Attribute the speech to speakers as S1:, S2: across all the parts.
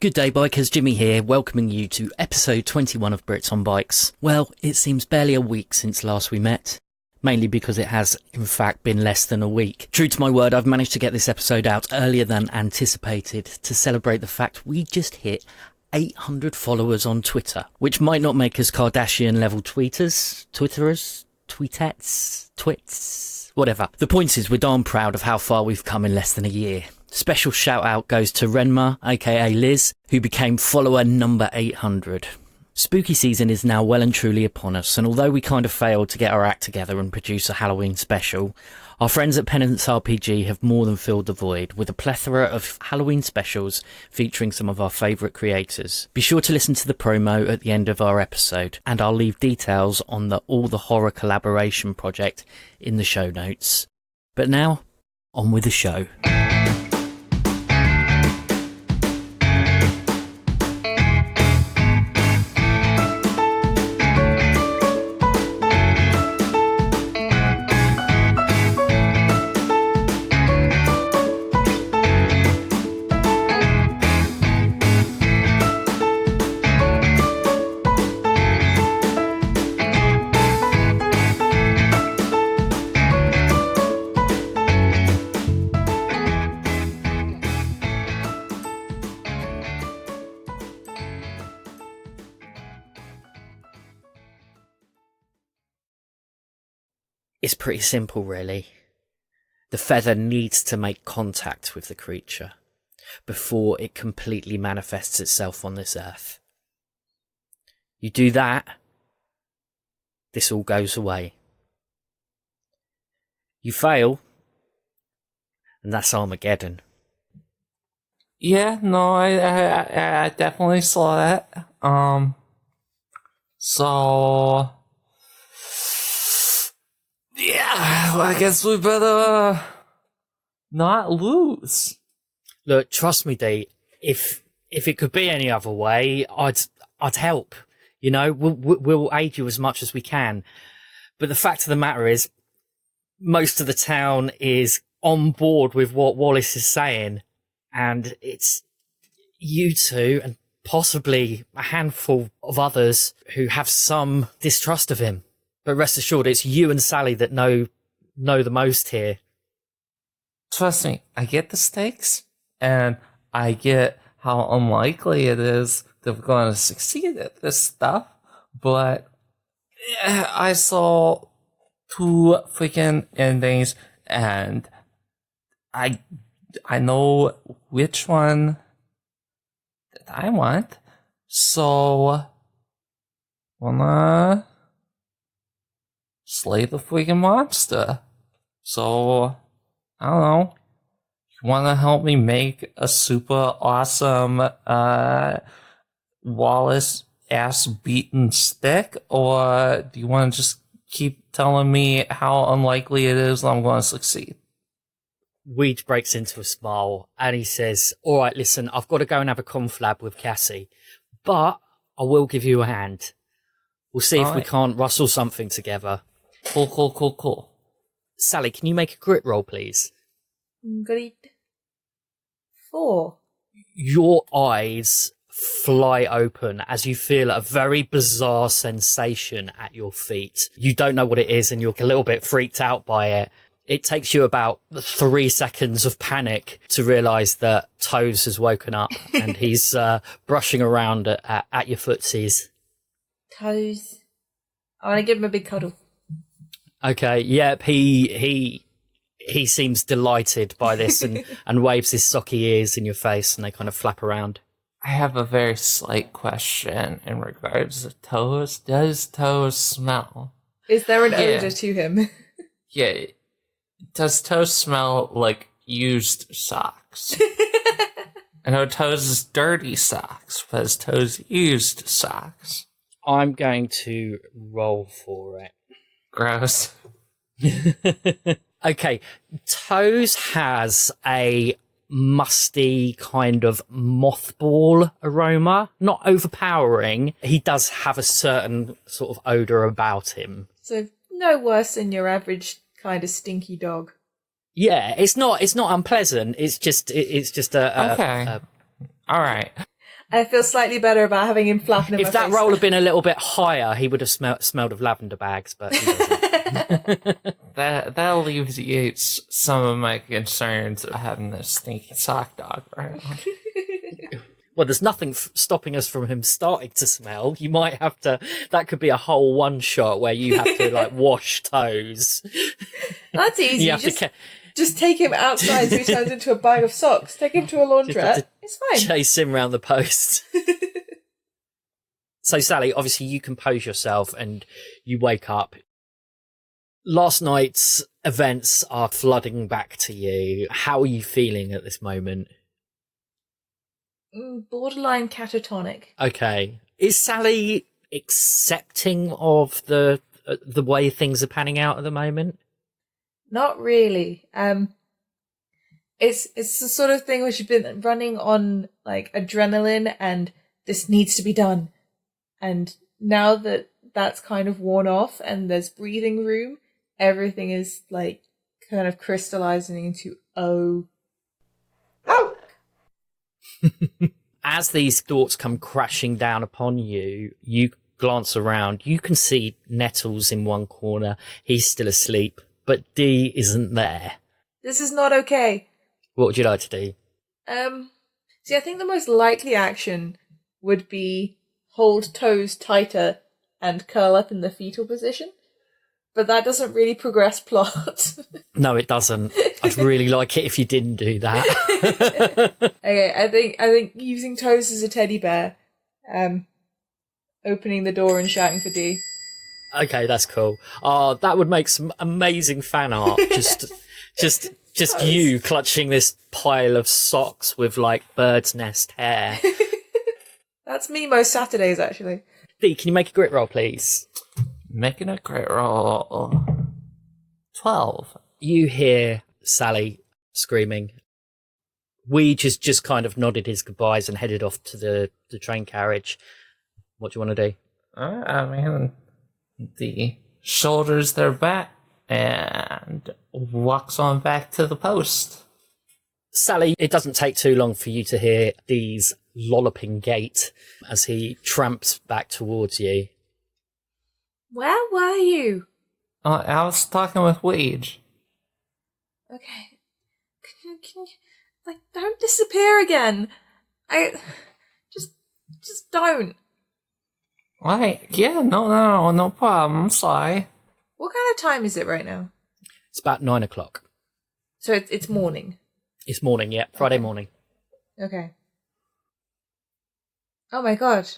S1: Good day, bikers. Jimmy here, welcoming you to episode 21 of Brits on Bikes. Well, it seems barely a week since last we met, mainly because it has, in fact, been less than a week. True to my word, I've managed to get this episode out earlier than anticipated to celebrate the fact we just hit 800 followers on Twitter, which might not make us Kardashian-level tweeters, twits, whatever. The point is, we're darn proud of how far we've come in less than a year. Special shout out goes to Renma, aka Liz, who became follower number 800. Spooky season is now well and truly upon us, and although we kind of failed to get our act together and produce a Halloween special, our friends at Penance RPG have more than filled the void with a plethora of Halloween specials featuring some of our favourite creators. Be sure to listen to the promo at the end of our episode, and I'll leave details on the All the Horror collaboration project in the show notes. But now, on with the show. It's pretty simple, really. The feather needs to make contact with the creature before it completely manifests itself on this earth. You do that, this all goes away. You fail, and that's Armageddon.
S2: Yeah, no, I definitely saw that. So yeah, well, I guess we better not lose.
S1: Look, trust me, Dee. If it could be any other way, I'd help. You know, we'll aid you as much as we can. But the fact of the matter is, most of the town is on board with what Wallace is saying, and it's you two and possibly a handful of others who have some distrust of him. But rest assured, it's you and Sally that know the most here.
S2: Trust me, I get the stakes, and I get how unlikely it is that we're going to succeed at this stuff, but I saw two freaking endings, and I know which one that I want, so wanna slay the freaking monster. So, I don't know. You want to help me make a super awesome Wallace ass beaten stick? Or do you want to just keep telling me how unlikely it is that I'm going to succeed?
S1: Weed breaks into a smile and he says, all right, listen, I've got to go and have a conflab with Cassie, but I will give you a hand. We'll see if we can't rustle something together.
S2: Cool.
S1: Sally, can you make a grit roll, please?
S3: Grit 4.
S1: Your eyes fly open as you feel a very bizarre sensation at your feet. You don't know what it is and you're a little bit freaked out by it. It takes you about 3 seconds of panic to realise that Toes has woken up and he's brushing around at your footsies.
S3: Toes. I want to give him a big cuddle.
S1: Okay, yep, he seems delighted by this and waves his socky ears in your face and they kind of flap around.
S2: I have a very slight question in regards to Toes. Does Toes smell?
S3: Is there an odour to him?
S2: Yeah. Does Toes smell like used socks? I know Toes is dirty socks, but is Toes used socks?
S1: I'm going to roll for it.
S2: Gross.
S1: Okay, Toes has a musty kind of mothball aroma. Not overpowering. He does have a certain sort of odour about him.
S3: So no worse than your average kind of stinky dog.
S1: Yeah, it's not unpleasant. It's just
S2: okay. All right.
S3: I feel slightly better about having him flapping in my
S1: If that
S3: face.
S1: roll had been a little bit higher, he would have smelled of lavender bags, but he doesn't.
S2: That alleviates some of my concerns of having this stinky sock dog around.
S1: Well, there's nothing stopping us from him starting to smell. You might have to. That could be a whole one shot where you have to like wash toes.
S3: That's easy.
S1: You have to
S3: Just take him outside so he turns into a bag of socks. Take him to a laundrette. It's fine.
S1: chase him round the post. So, Sally, obviously you compose yourself and you wake up. Last night's events are flooding back to you. How are you feeling at this moment?
S3: Borderline catatonic.
S1: Okay. Is Sally accepting of the way things are panning out at the moment?
S3: Not really. It's the sort of thing where she's been running on like adrenaline and this needs to be done. And now that that's kind of worn off and there's breathing room, everything is like kind of crystallizing into oh.
S1: As these thoughts come crashing down upon you, you glance around. You can see Nettles in one corner. He's still asleep, but Dee isn't there.
S3: This is not okay.
S1: What would you like to do?
S3: See, I think the most likely action would be hold toes tighter and curl up in the fetal position. But that doesn't really progress plot.
S1: No, it doesn't. I'd really like it if you didn't do that.
S3: Okay, I think using toes as a teddy bear, opening the door and shouting for Dee.
S1: Okay, that's cool. Oh, that would make some amazing fan art. Just you clutching this pile of socks with like bird's nest hair.
S3: That's me most Saturdays, actually.
S1: Dee, can you make a grit roll, please?
S2: Making a crit roll. 12.
S1: You hear Sally screaming. We just kind of nodded his goodbyes and headed off to the train carriage. What do you want to do?
S2: I mean, the shoulders their back and walks on back to the post.
S1: Sally, it doesn't take too long for you to hear Dee's lolloping gait as he tramps back towards you.
S3: Where were you?
S2: I was talking with Weege.
S3: Okay. Can you, like, don't disappear again. Just don't.
S2: Right, yeah, no problem. I'm sorry.
S3: What kind of time is it right now?
S1: It's about 9 o'clock.
S3: So it's morning.
S1: It's morning, yeah. Friday morning.
S3: Okay. Oh my god.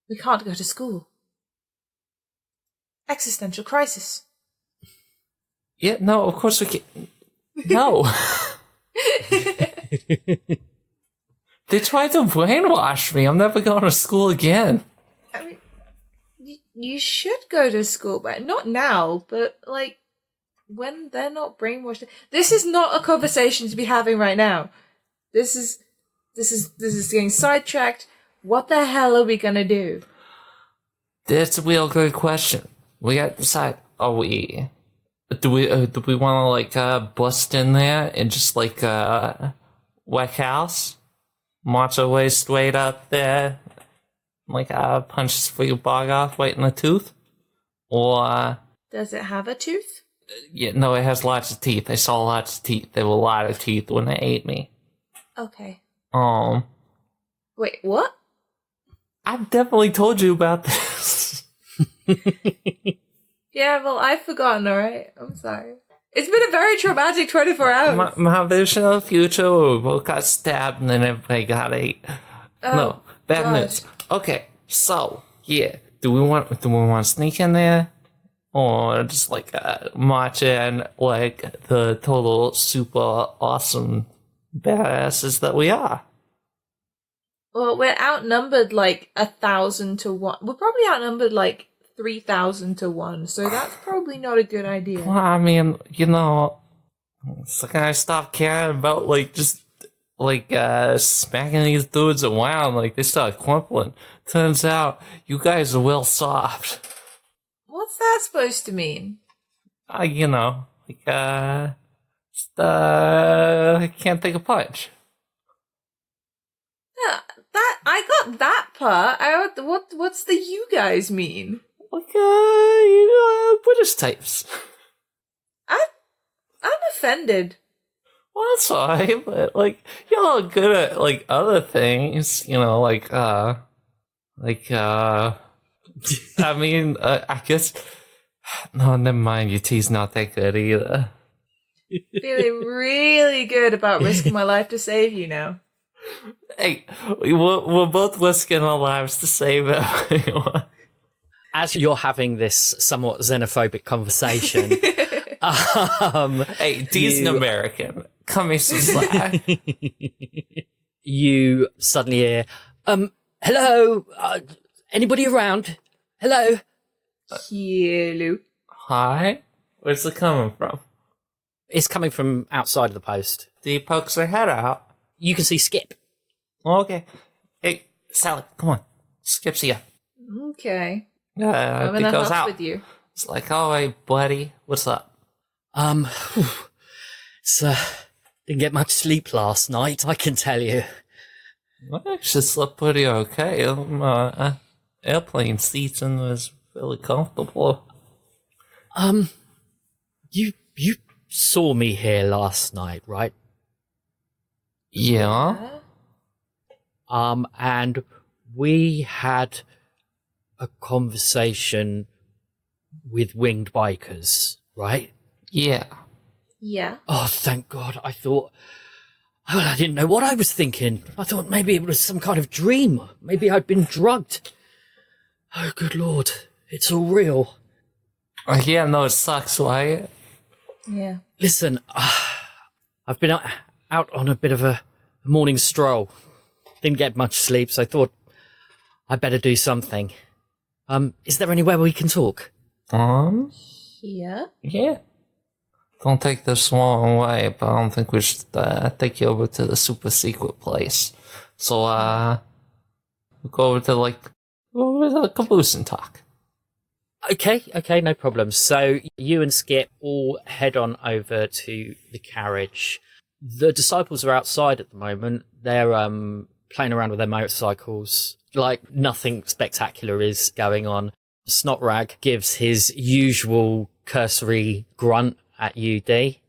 S3: We can't go to school. Existential crisis.
S2: Yeah, no, of course we can. No. They tried to brainwash me. I'm never going to school again.
S3: I mean, you should go to school, but not now. But like, when they're not brainwashed. This is not a conversation to be having right now. This is getting sidetracked. What the hell are we gonna do?
S2: That's a real good question. We got to decide. Do we want to like bust in there and just like wreck house, march our way straight up there, like punch this free bog off right in the tooth, or
S3: Does it have a tooth?
S2: yeah, no, it has lots of teeth. I saw lots of teeth. There were a lot of teeth when they ate me.
S3: Okay. Wait, what?
S2: I've definitely told you about this.
S3: Yeah, well, I've forgotten, alright? I'm sorry. It's been a very traumatic 24 hours.
S2: My vision of the future, where we both got stabbed and then everybody got ate. No, bad
S3: God.
S2: news. Okay, so yeah, do we want to sneak in there, or just like march in like the total super awesome badasses that we are?
S3: Well, we're outnumbered like 1,000 to 1. We're probably outnumbered like 3,000 to 1, so that's probably not a good idea.
S2: Well, I mean, you know, it's like I stopped caring about like just like smacking these dudes around, like they start crumpling. Turns out you guys are well soft.
S3: What's that supposed to mean?
S2: You know, like I can't take a punch.
S3: Yeah, that I not that part. What's the you guys mean?
S2: Like, British types.
S3: I'm offended.
S2: Well, that's fine, but, like, y'all are good at, like, other things, you know, I mean, I guess, no, never mind, your tea's not that good either.
S3: Feeling really good about risking my life to save you now.
S2: Hey, we're both risking our lives to save everyone.
S1: As you're having this somewhat xenophobic conversation,
S2: hey, Dee's an American. Cut me some slack.
S1: You suddenly hear, hello, anybody around? Hello?
S3: Hello.
S2: Hi? Where's it coming from?
S1: It's coming from outside of the post.
S2: Dee pokes her head out.
S1: You can see Skip.
S2: Okay. Hey, Sally, come on. Skip's here.
S3: Okay. I'm in
S2: Dee
S3: a
S2: goes
S3: huff
S2: out.
S3: with you.
S2: It's like, all right, buddy, what's up?
S1: It's, didn't get much sleep last night, I can tell you.
S2: I actually slept pretty okay. Airplane seats and was really comfortable.
S1: You saw me here last night, right?
S2: Yeah.
S1: And we had a conversation with winged bikers, right?
S2: Yeah.
S3: Yeah.
S1: Oh, thank God. I didn't know what I was thinking. I thought maybe it was some kind of dream. Maybe I'd been drugged. Oh, good Lord. It's all real.
S2: Yeah, no, it sucks, right?
S3: Yeah.
S1: Listen, I've been out on a bit of a morning stroll. Didn't get much sleep, so I thought I'd better do something. Is there anywhere we can talk?
S3: Yeah.
S2: Yeah. Don't take this long way, but I don't think we should take you over to the super secret place. So, we'll go over to the caboose and talk.
S1: Okay, no problem. So you and Skip all head on over to the carriage. The disciples are outside at the moment. They're playing around with their motorcycles. Like, nothing spectacular is going on. Snotrag gives his usual cursory grunt at you, Dee.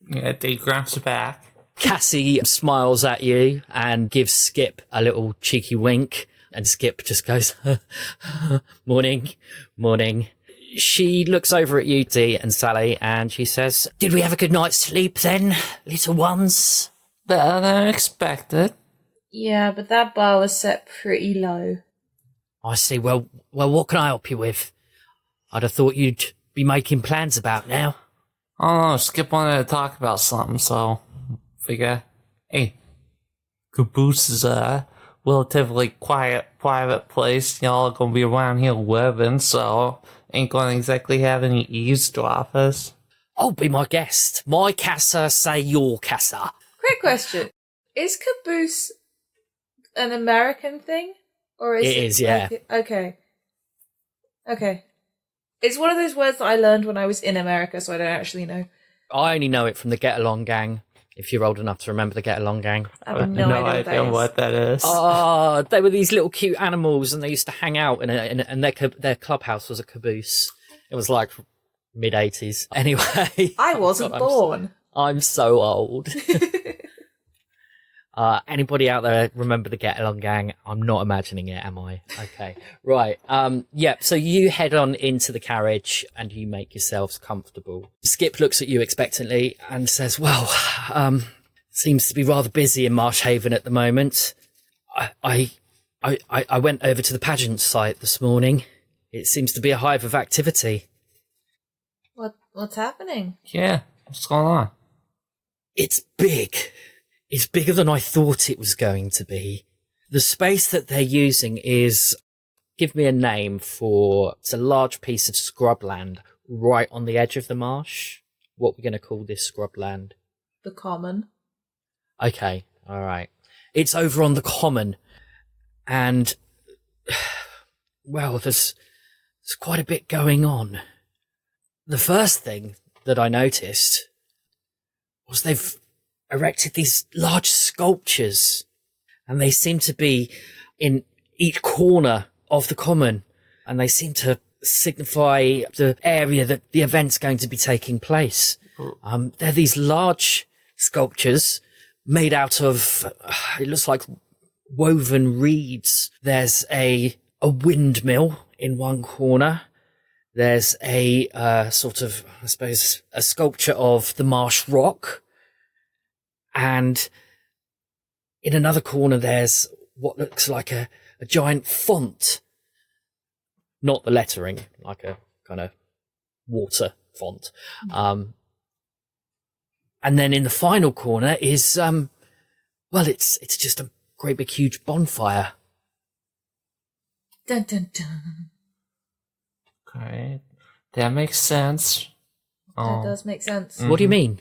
S2: Yeah, Dee grabs her back.
S1: Cassie smiles at you and gives Skip a little cheeky wink, and Skip just goes, morning. She looks over at you, Dee and Sally, and she says, did we have a good night's sleep then, little ones?
S2: Better than expected.
S3: Yeah, but that bar was set pretty low.
S1: I see. Well, what can I help you with? I'd have thought you'd be making plans about now.
S2: I don't know, Skip wanted to talk about something, so figure, hey, caboose is a relatively quiet, private place. Y'all are gonna be around here living, so ain't gonna exactly have any eavesdroppers.
S1: Oh, be my guest. My casa, say your casa.
S3: Quick question. Is caboose an American thing? Or is
S1: It is, yeah.
S3: Okay. It's one of those words that I learned when I was in America, so I don't actually know.
S1: I only know it from the Get Along Gang, if you're old enough to remember the Get Along Gang.
S3: I have no idea
S2: what that is.
S1: Oh, they were these little cute animals, and they used to hang out, and their clubhouse was a caboose. It was like mid-80s. Anyway.
S3: I wasn't born.
S1: I'm so old. Anybody out there remember the Get Along Gang? I'm not imagining it, am I? Okay. Right. So you head on into the carriage and you make yourselves comfortable. Skip looks at you expectantly and says, well, seems to be rather busy in Marshhaven at the moment. I went over to the pageant site this morning. It seems to be a hive of activity.
S3: What's happening?
S2: Yeah, what's going on?
S1: It's big. It's bigger than I thought it was going to be. The space that they're using is, give me a name for, it's a large piece of scrubland right on the edge of the marsh. What we're going to call this scrubland?
S3: The common.
S1: Okay, all right. It's over on the common. And, well, there's quite a bit going on. The first thing that I noticed was they've erected these large sculptures, and they seem to be in each corner of the common, and they seem to signify the area that the event's going to be taking place. They're these large sculptures made out of, it looks like woven reeds. There's a windmill in one corner. There's a sort of, I suppose, a sculpture of the Marsh Rock. And in another corner, there's what looks like a giant font. Not the lettering, like a kind of water font. And then in the final corner is, it's just a great big huge bonfire.
S3: Dun, dun, dun.
S2: Okay, that makes sense.
S3: That does make sense.
S1: What do you mean?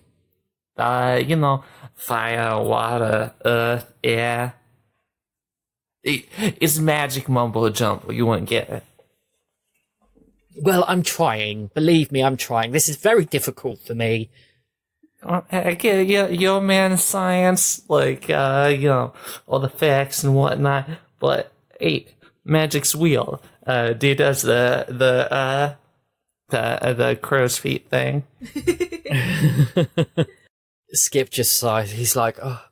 S2: Fire, water, earth, air. It's magic mumbo jumbo. You won't get it.
S1: Well, I'm trying. Believe me, I'm trying. This is very difficult for me.
S2: I get it. You're a man of science, like, all the facts and whatnot. But, hey, magic's real. Dee does the crow's feet thing.
S1: Skip just sighed. He's like, oh,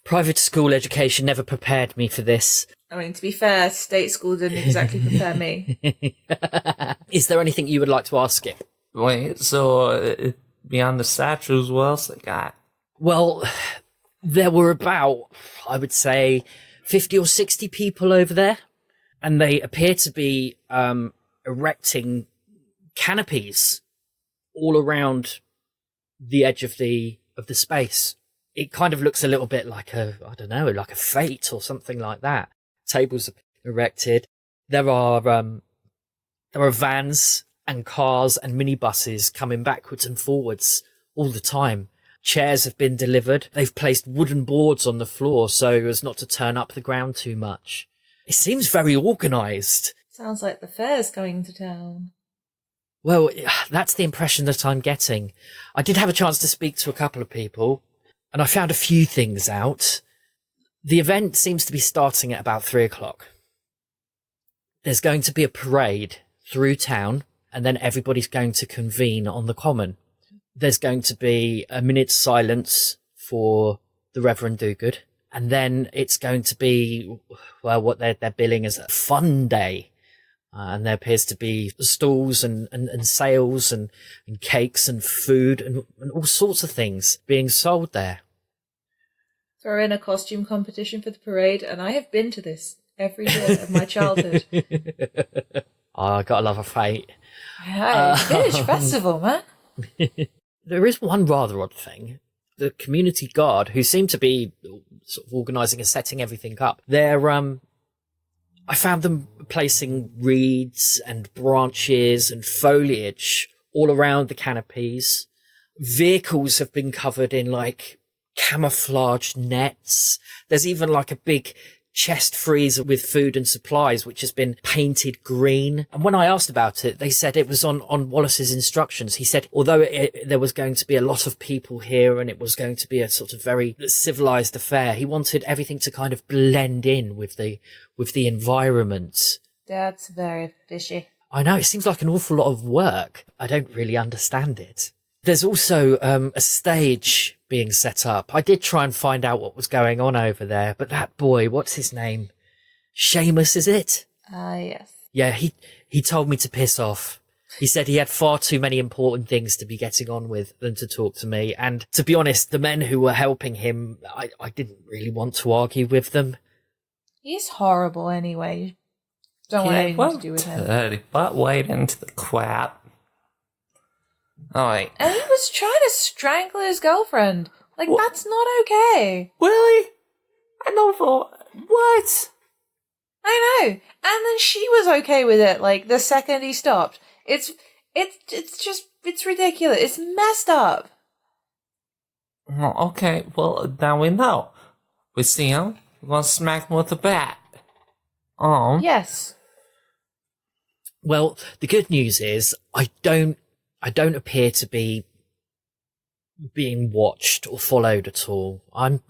S1: private school education never prepared me for this.
S3: I mean, to be fair, state school didn't exactly prepare me.
S1: Is there anything you would like to ask Skip?
S2: Wait, so beyond the statues, what else they got?
S1: Well, there were about, I would say, 50 or 60 people over there, and they appear to be erecting canopies all around the edge of the space. It kind of looks a little bit like like a fete or something like that. Tables are erected. There are vans and cars and minibuses coming backwards and forwards all the time. Chairs have been delivered. They've placed wooden boards on the floor so as not to turn up the ground too much. It seems very organised.
S3: Sounds like the fair's coming to town.
S1: Well, that's the impression that I'm getting. I did have a chance to speak to a couple of people, and I found a few things out. The event seems to be starting at about 3:00. There's going to be a parade through town, and then everybody's going to convene on the common. There's going to be a minute's silence for the Reverend Dogood, and then it's going to be, well, what they're billing as a fun day. And there appears to be stalls and sales and cakes and food and all sorts of things being sold there.
S3: Throw in a costume competition for the parade, and I have been to this every year of my childhood.
S1: I gotta love a fate.
S3: Hey, Village Festival, man.
S1: There is one rather odd thing. The community guard, who seem to be sort of organising and setting everything up, I found them placing reeds and branches and foliage all around the canopies. Vehicles have been covered in like camouflage nets. There's even like a big chest freezer with food and supplies, which has been painted green. And when I asked about it, they said it was on Wallace's instructions. He said, although there was going to be a lot of people here and it was going to be a sort of very civilized affair, he wanted everything to kind of blend in with the environment.
S3: That's very fishy.
S1: I know, it seems like an awful lot of work. I don't really understand it. There's also a stage being set up. I did try and find out what was going on over there, but that boy, what's his name? Seamus, is it?
S3: Yes.
S1: Yeah, he told me to piss off. He said he had far too many important things to be getting on with than to talk to me. And to be honest, the men who were helping him, I didn't really want to argue with them.
S3: He's horrible anyway. Don't want anything to do with him.
S2: But wade into the crap. Alright.
S3: And he was trying to strangle his girlfriend. Like, that's not okay.
S2: Really? I never thought... What?
S3: I know. And then she was okay with it, like, the second he stopped. It's ridiculous. It's messed up.
S2: Okay, well, now we know. We see him, we're gonna smack him with a bat.
S3: Yes.
S1: Well, the good news is I don't appear to be being watched or followed at all. I'm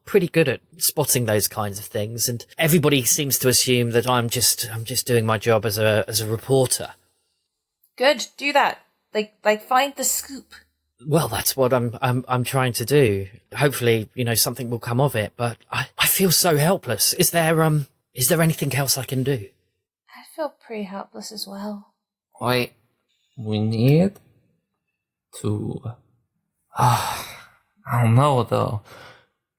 S1: pretty good at spotting those kinds of things, and everybody seems to assume that I'm just doing my job as a reporter.
S3: Good, do that. Like find the scoop.
S1: Well, that's what I'm trying to do. Hopefully, something will come of it, but I feel so helpless. Is there anything else I can do?
S3: I feel pretty helpless as well.
S2: Wait, we need to... I don't know, though.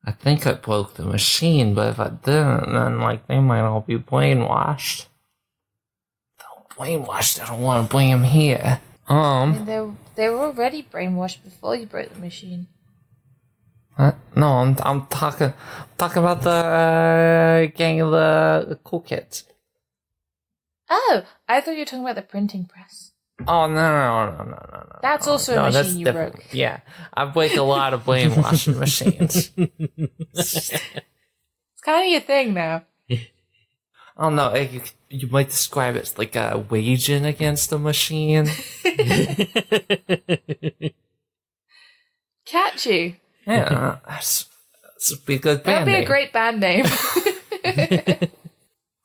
S2: I think I broke the machine, but if I didn't, then, they might all be brainwashed. They're brainwashed, I don't want to bring them here.
S3: I mean, they were already brainwashed before you broke the machine.
S2: No, I'm talking about the gang of the cool kids.
S3: Oh, I thought you were talking about the printing press.
S2: Oh, no.
S3: That's also a machine you broke.
S2: Yeah, I break a lot of brainwashing machines.
S3: It's kind of your thing now.
S2: I don't know, you might describe it as like a waging against a machine.
S3: Catchy.
S2: Yeah, that's a pretty good band
S3: That'd be
S2: name.
S3: a great band name.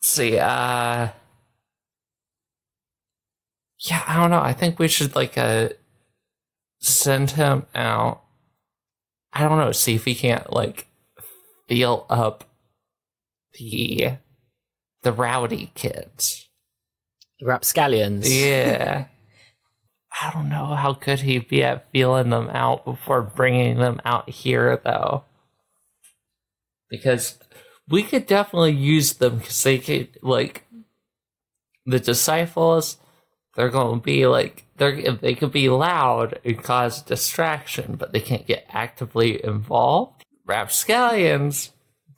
S2: See, yeah, I don't know. I think we should send him out. I don't know. See if he can't feel up the rowdy kids.
S1: The rapscallions.
S2: Yeah. I don't know how good he'd be at feeling them out before bringing them out here, though. Because we could definitely use them because they could, the disciples, they're going to be, they could be loud and cause distraction, but they can't get actively involved. Rapscallions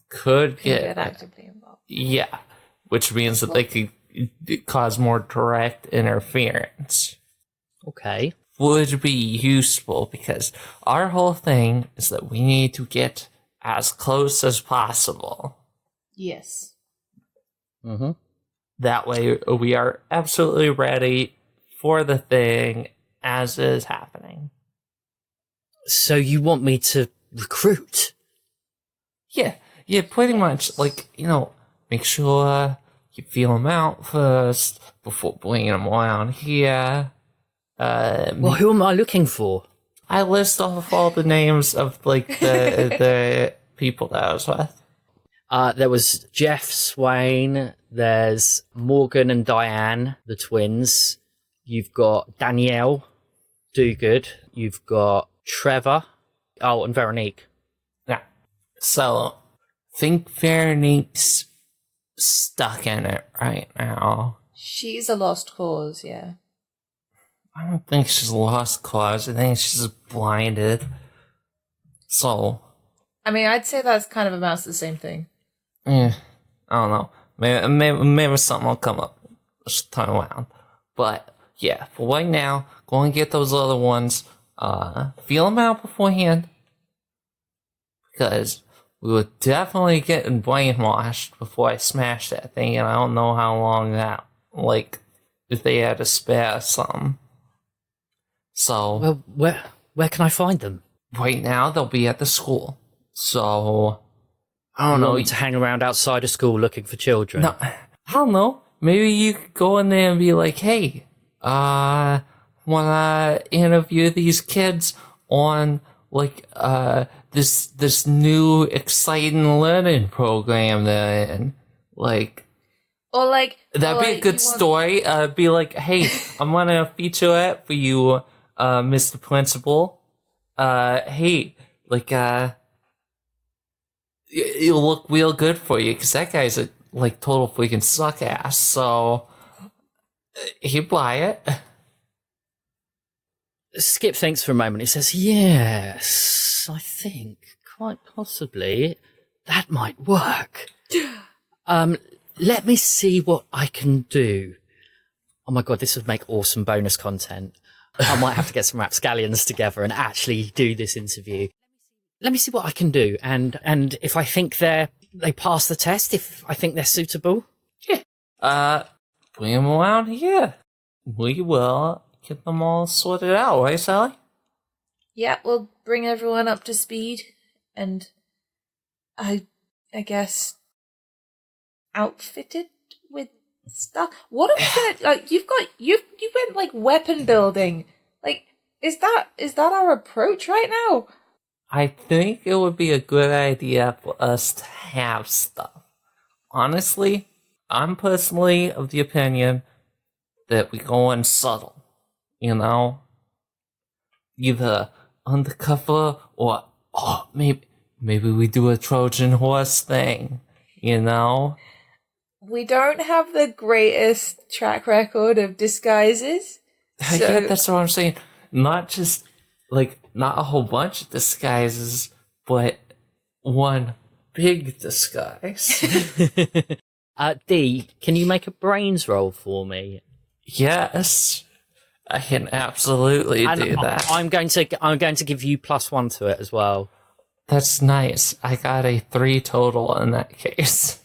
S2: could get
S3: actively involved.
S2: Yeah, which means that they could cause more direct interference.
S1: Okay.
S2: Would be useful because our whole thing is that we need to get as close as possible.
S3: Yes.
S1: Mm-hmm.
S2: That way we are absolutely ready for the thing as it is happening.
S1: So you want me to recruit?
S2: Yeah, pretty much. Make sure you feel them out first before bringing them around here.
S1: Well, who am I looking for?
S2: I list off all the names of the people that I was with.
S1: There was Jeff Swain. There's Morgan and Diane, the twins. You've got Danielle Dogood. You've got Trevor. Oh, and Veronique.
S2: Yeah. So, think Veronique's stuck in it right now.
S3: She's a lost cause, yeah.
S2: I don't think she's lost cause. I think she's just blinded. So,
S3: I mean, I'd say that's kind of amounts to the same thing.
S2: I don't know. Maybe something will come up. Just turn around. But, yeah, for right now, go and get those other ones. Feel them out beforehand. Because we were definitely getting brainwashed before I smashed that thing, and I don't know how long that, if they had to spare some. So,
S1: Well, where can I find them?
S2: right now they'll be at the school. So, I don't
S1: You
S2: know.
S1: want me to hang around outside of school looking for children?
S2: No, I don't know. Maybe you could go in there and be like, hey, wanna interview these kids on, this new exciting learning program they're in.
S3: Or
S2: That'd be a good story. Be like, hey, I'm gonna feature it for you, Mr. Principal. Hey, it'll look real good for you, because that guy's a, total freaking suck ass, so he'd buy it.
S1: Skip thinks for a moment. He says, yes, I think, quite possibly, that might work. Let me see what I can do. Oh my god, this would make awesome bonus content. I might have to get some rapscallions together and actually do this interview. Let me see what I can do, and if I think they pass the test, if I think they're suitable.
S2: Yeah. Bring them around here. We will get them all sorted out, right, Sally?
S3: Yeah, we'll bring everyone up to speed and I guess outfitted with stuff. What are we gonna like? You went like weapon building. Like, is that our approach right now?
S2: I think it would be a good idea for us to have stuff. Honestly, I'm personally of the opinion that we go in subtle, you know? Either undercover or, maybe we do a Trojan horse thing, you know?
S3: We don't have the greatest track record of disguises.
S2: Yeah, that's what I'm saying. Not just, not a whole bunch of disguises, but one big disguise.
S1: Dee, can you make a brains roll for me?
S2: Yes, I can absolutely do that.
S1: I'm going to give you +1 to it as well.
S2: That's nice. I got a 3 total in that case.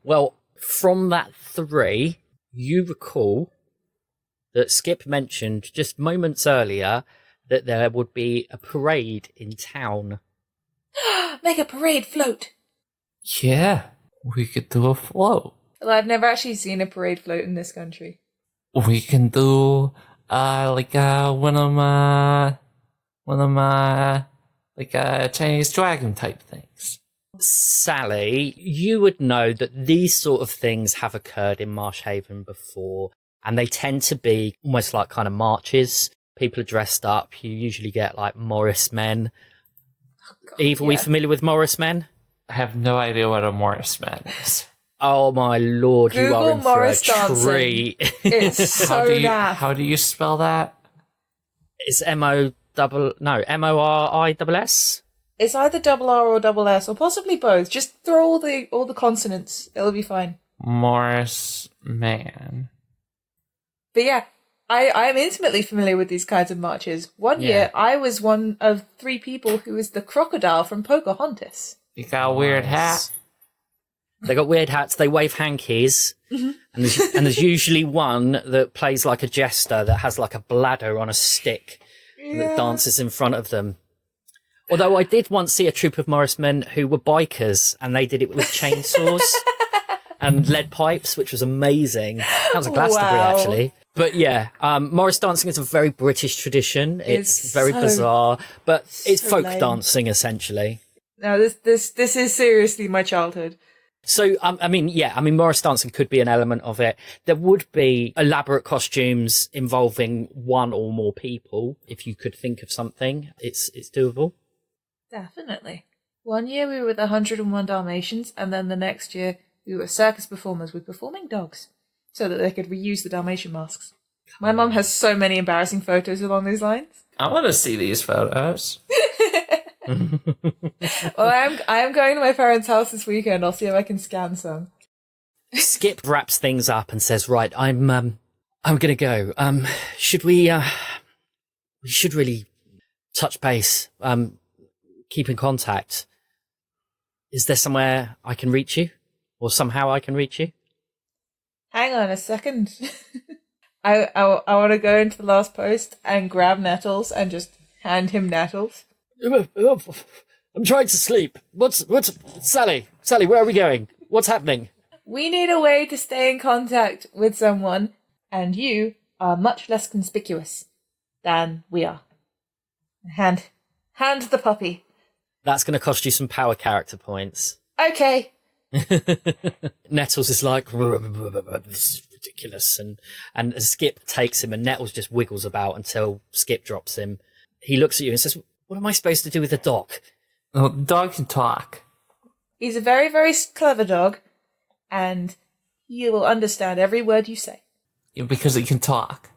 S1: Well, from that 3, you recall that Skip mentioned just moments earlier that there would be a parade in town.
S3: Make a parade float.
S2: Yeah, we could do a float.
S3: Well, I've never actually seen a parade float in this country.
S2: We can do one of my Chinese dragon type things.
S1: Sally, you would know that these sort of things have occurred in Marshhaven before, and they tend to be almost like kind of marches. People are dressed up. You usually get like Morris men.
S3: Oh, God,
S1: Eve, are we familiar with Morris men?
S2: I have no idea what a Morris man is.
S1: Oh my lord,
S3: Google
S1: you are in
S3: Morris
S1: for a treat.
S3: It's so naff.
S2: How do you spell that?
S1: It's M-O-R-I-S-S?
S3: It's either double R or double S, or possibly both. Just throw all the consonants. It'll be fine.
S2: Morris man.
S3: But yeah, I'm intimately familiar with these kinds of marches. One year, I was one of 3 people who was the crocodile from Pocahontas.
S2: You got a weird hat.
S1: They got weird hats. They wave hankies, and there's usually one that plays like a jester that has like a bladder on a stick that dances in front of them. Although I did once see a troop of Morris men who were bikers, and they did it with chainsaws and lead pipes, which was amazing. That was a Glastonbury, actually. But yeah, Morris dancing is a very British tradition. It's very bizarre, but it's folk dancing essentially.
S3: No, this is seriously my childhood.
S1: So, Morris dancing could be an element of it. There would be elaborate costumes involving one or more people. If you could think of something, it's doable.
S3: Definitely. One year we were the 101 Dalmatians, and then the next year we were circus performers with performing dogs, so that they could reuse the Dalmatian masks. My mum has so many embarrassing photos along these lines.
S2: I want to see these photos.
S3: Well, I am going to my parents' house this weekend. I'll see if I can scan some.
S1: Skip wraps things up and says, "Right, I'm gonna go. Should we should really touch base. Keep in contact. Is there somewhere I can reach you, or somehow I can reach you?"
S3: Hang on a second. I want to go into the last post and grab Nettles and just hand him Nettles.
S1: I'm trying to sleep. What's Sally? Sally, where are we going? What's happening?
S3: We need a way to stay in contact with someone, and you are much less conspicuous than we are. Hand the puppy.
S1: That's going to cost you some power character points.
S3: Okay.
S1: Nettles is like, this is ridiculous, and Skip takes him, and Nettles just wiggles about until Skip drops him. He looks at you and says, "What am I supposed to do with the dog?"
S2: Oh, the dog can talk.
S3: He's a very, very clever dog, and he will understand every word you say.
S2: Yeah, because he can talk.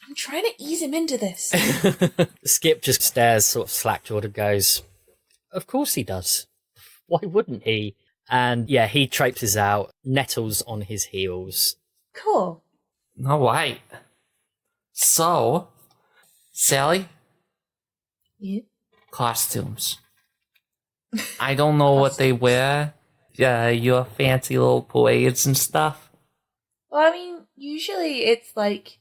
S3: I'm trying to ease him into this.
S1: Skip just stares sort of slack-jawed and goes, "Of course he does. Why wouldn't he?" And yeah, he traipses out, Nettles on his heels.
S3: Cool.
S2: All right. So, Sally?
S3: Yeah?
S2: Costumes. I don't know what they wear. Your fancy little parades and stuff.
S3: Well, I mean, usually it's like,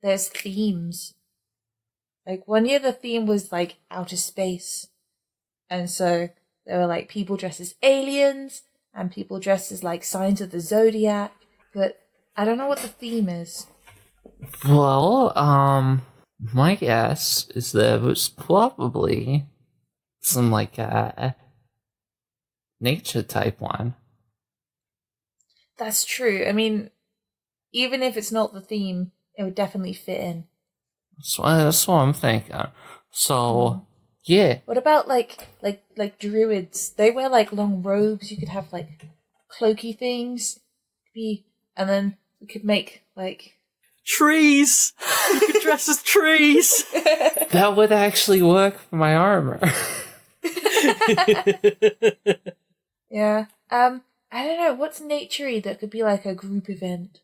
S3: there's themes. Like, one year the theme was like outer space. And so there were like people dressed as aliens and people dressed as like signs of the zodiac. But I don't know what the theme is.
S2: Well, my guess is that it was probably some like nature type one.
S3: That's true. I mean, even if it's not the theme, it would definitely fit in.
S2: That's what I'm thinking. So, yeah.
S3: What about like druids? They wear like long robes. You could have like cloaky things. And then we could make like
S1: trees. You could dress as trees.
S2: That would actually work for my armor.
S3: Yeah. I don't know. What's naturey that could be like a group event?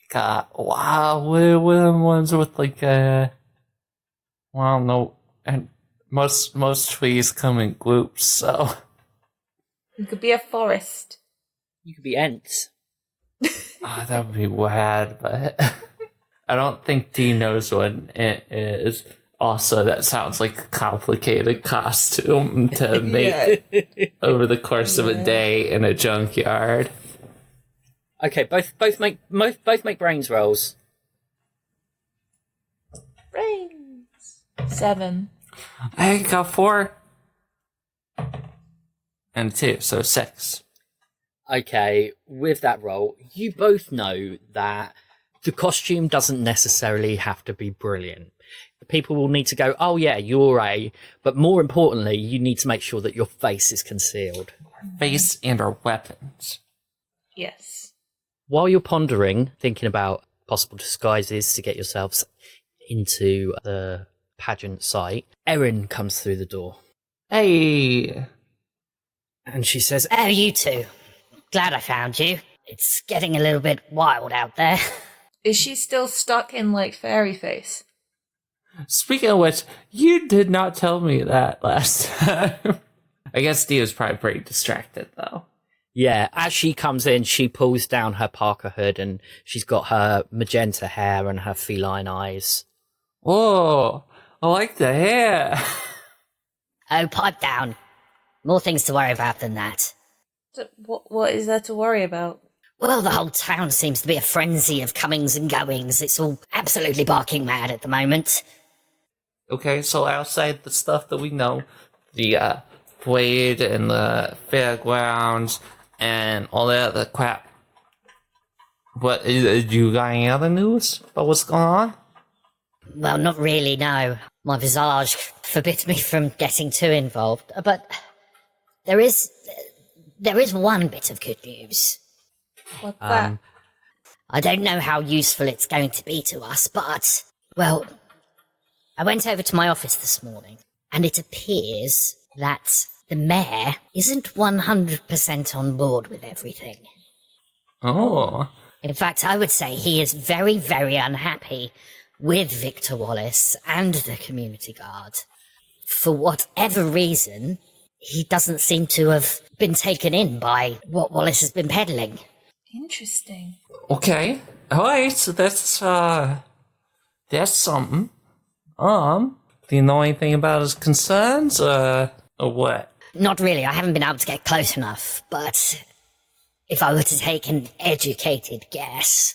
S2: God, wow, what are the ones with like well, no, and most trees come in groups, so
S3: It could be a forest.
S1: You could be Ents.
S2: that would be rad, but I don't think Dee knows what it is. Also, that sounds like a complicated costume to make over the course of a day in a junkyard.
S1: Okay, both make brains rolls.
S3: Brains. 7.
S2: I got 4 and 2, so 6.
S1: Okay, with that roll, you both know that the costume doesn't necessarily have to be brilliant. People will need to go, oh yeah, you're A, but more importantly, you need to make sure that your face is concealed.
S2: Our face and our weapons.
S3: Yes.
S1: While you're pondering, thinking about possible disguises to get yourselves into the pageant site, Erin comes through the door.
S2: Hey!
S1: And she says,
S4: Oh, you two. Glad I found you. It's getting a little bit wild out there.
S3: Is she still stuck in like fairy face?
S2: Speaking of which, you did not tell me that last time. I guess Dee was probably pretty distracted, though.
S1: yeah, as she comes in, she pulls down her parka hood and she's got her magenta hair and her feline eyes.
S2: Whoa, I like the hair.
S4: Oh, pipe down. More things to worry about than that.
S3: So what is there to worry about?
S4: Well, the whole town seems to be a frenzy of comings and goings. It's all absolutely barking mad at the moment.
S2: Okay, so outside the stuff that we know, the parade and the fairgrounds and all that other crap, what, you got any other news about what's going on?
S4: Well, not really, no. My visage forbids me from getting too involved. But there is one bit of good news.
S3: What's that?
S4: I don't know how useful it's going to be to us, but, well, I went over to my office this morning, and it appears that the mayor isn't 100% on board with everything.
S2: Oh.
S4: In fact, I would say he is very, very unhappy with Victor Wallace and the community guard. For whatever reason, he doesn't seem to have been taken in by what Wallace has been peddling.
S3: Interesting.
S2: Okay. Alright, so that's something. Do you know anything about his concerns, or what?
S4: Not really, I haven't been able to get close enough, but if I were to take an educated guess,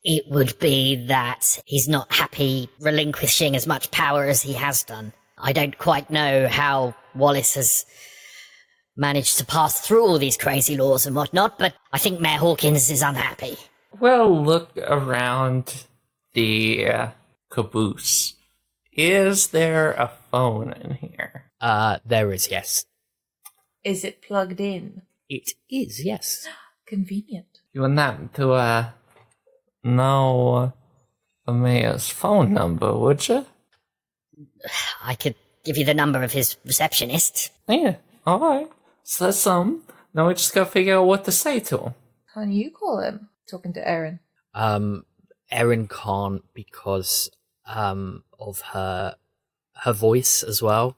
S4: it would be that he's not happy relinquishing as much power as he has done. I don't quite know how Wallace has managed to pass through all these crazy laws and whatnot, but I think Mayor Hawkins is unhappy.
S2: Well, look around the caboose. Is there a phone in here?
S1: There is, yes.
S3: Is it plugged in?
S1: It is, yes.
S3: Convenient.
S2: You wouldn't happen to, know the mayor's phone number, would you?
S4: I could give you the number of his receptionist.
S2: Yeah, alright. So that's something. Now we just gotta figure out what to say to him.
S3: Can you call him? Talking to Erin.
S1: Erin can't because of her voice as well.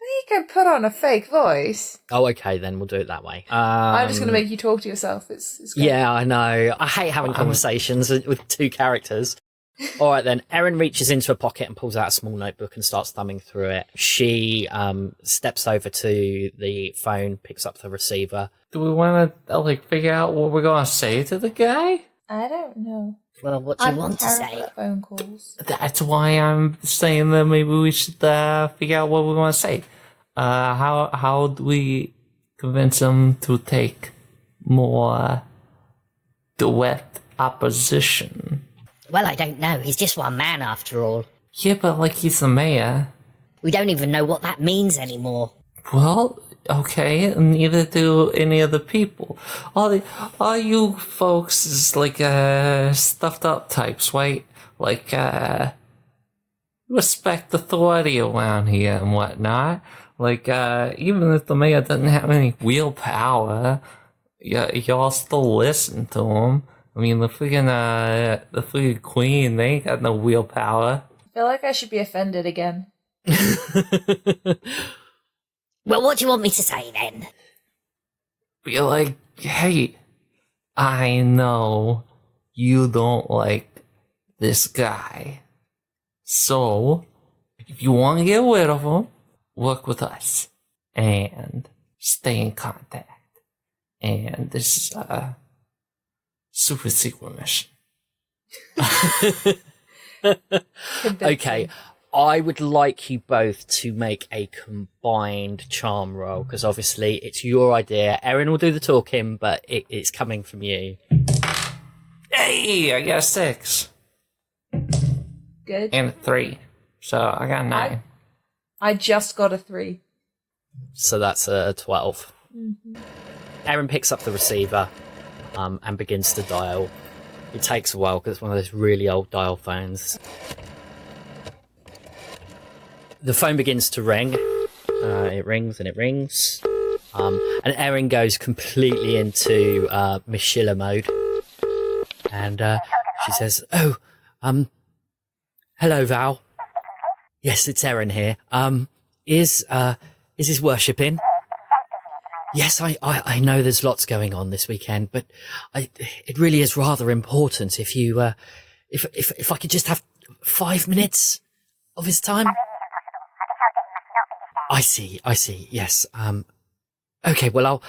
S3: You can put on a fake voice.
S1: Oh, okay, then we'll do it that way.
S3: I'm just going to make you talk to yourself. It's great.
S1: Yeah, I know. I hate having conversations with two characters. All right, then. Erin reaches into her pocket and pulls out a small notebook and starts thumbing through it. She steps over to the phone, picks up the receiver.
S2: Do we want to, figure out what we're going to say to the guy?
S3: I don't know.
S4: Well, what do you want to
S3: terrible
S4: say?
S3: at phone calls.
S2: That's why I'm saying that maybe we should figure out what we want to say. How do we convince him to take more direct opposition?
S4: Well, I don't know. He's just one man after all.
S2: Yeah, but he's the mayor.
S4: We don't even know what that means anymore.
S2: Well, okay, neither do any of the people. All you folks is stuffed up types, right? Respect authority around here and whatnot. Even if the mayor doesn't have any willpower, y'all still listen to him. I mean, the freaking queen, they ain't got no willpower.
S3: I feel like I should be offended again.
S4: Well, what do you want me to say then?
S2: Be like, hey, I know you don't like this guy. So, if you want to get rid of him, work with us. And stay in contact. And this is a super secret mission.
S1: Okay, I would like you both to make a combined charm roll, because obviously it's your idea. Erin will do the talking, but it's coming from you.
S2: Hey, I got a 6.
S3: Good.
S2: And a 3. So I got a 9.
S3: I just got a 3.
S1: So that's a 12.
S3: Mm-hmm.
S1: Erin picks up the receiver and begins to dial. It takes a while because it's one of those really old dial phones. The phone begins to ring. It rings and it rings. And Erin goes completely into Miss Schiller mode. And she says, "Oh, hello, Val. Yes, it's Erin here. Is his worshipping? Yes, I know there's lots going on this weekend, but it really is rather important if you, if I could just have 5 minutes of his time." I see, yes. Okay, well,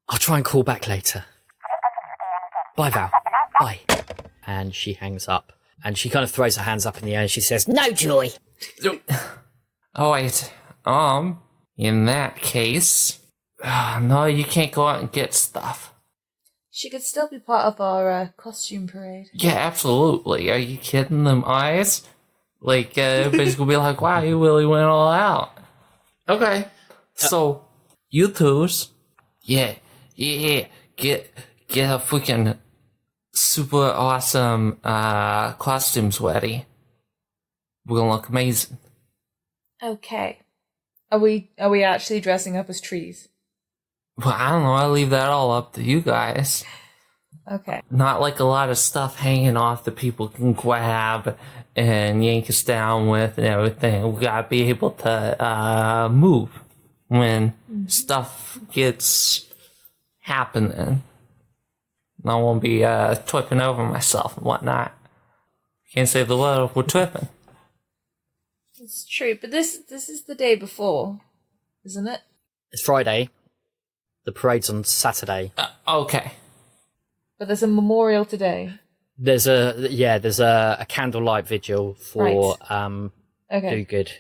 S1: I'll try and call back later. Bye, Val. Bye. And she hangs up, and she kind of throws her hands up in the air, and she says,
S4: No, Joy.
S2: Oh, wait. In that case... no, you can't go out and get stuff.
S3: She could still be part of our costume parade.
S2: Yeah, absolutely. Are you kidding them eyes? Everybody's gonna be like, wow, you really went all out. Okay. So, you twos, get a freaking super awesome costumes ready. We're gonna look amazing.
S3: Okay. Are we actually dressing up as trees?
S2: Well, I don't know. I leave that all up to you guys.
S3: Okay.
S2: Not a lot of stuff hanging off that people can grab and yank us down with and everything. We gotta be able to move when stuff gets happening. I won't be tripping over myself and whatnot. Can't say the word if we're tripping.
S3: It's true, but this is the day before, isn't it?
S1: "It's Friday. The parade's on Saturday."
S2: Okay.
S3: But there's a memorial today.
S1: There's a candlelight vigil for
S3: Okay.
S1: Do Good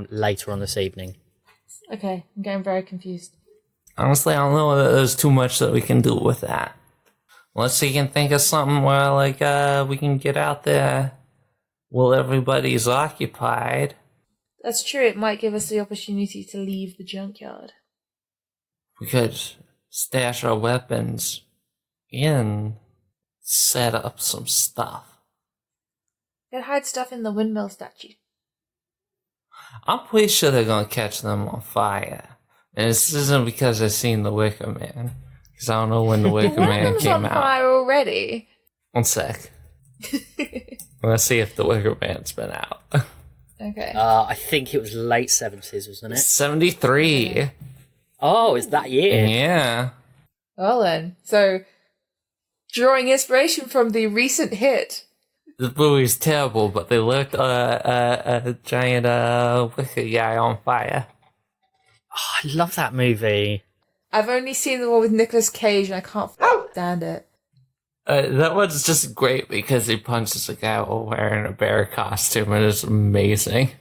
S1: later on this evening.
S3: Okay, I'm getting very confused.
S2: Honestly, I don't know that there's too much that we can do with that. Unless we can think of something where, we can get out there while everybody's occupied.
S3: That's true, it might give us the opportunity to leave the junkyard.
S2: We could stash our weapons in, set up some stuff.
S3: Could hide stuff in the windmill statue.
S2: I'm pretty sure they're gonna catch them on fire. And this isn't because I've seen The Wicker Man. Because I don't know when The Wicker Man
S3: Windmill's
S2: came
S3: on
S2: out.
S3: fire already.
S2: One sec. Let's see if The Wicker Man's been out.
S3: Okay.
S1: I think it was late 70s, wasn't it?
S2: 73.
S1: Oh, it's that year.
S2: Yeah.
S3: Well then, so drawing inspiration from the recent hit
S2: the movie's terrible, but they lit a giant wicked guy on fire.
S1: Oh, I love that movie.
S3: I've only seen the one with Nicolas Cage, and I can't stand it.
S2: That one's just great because he punches a guy while wearing a bear costume, and it's amazing.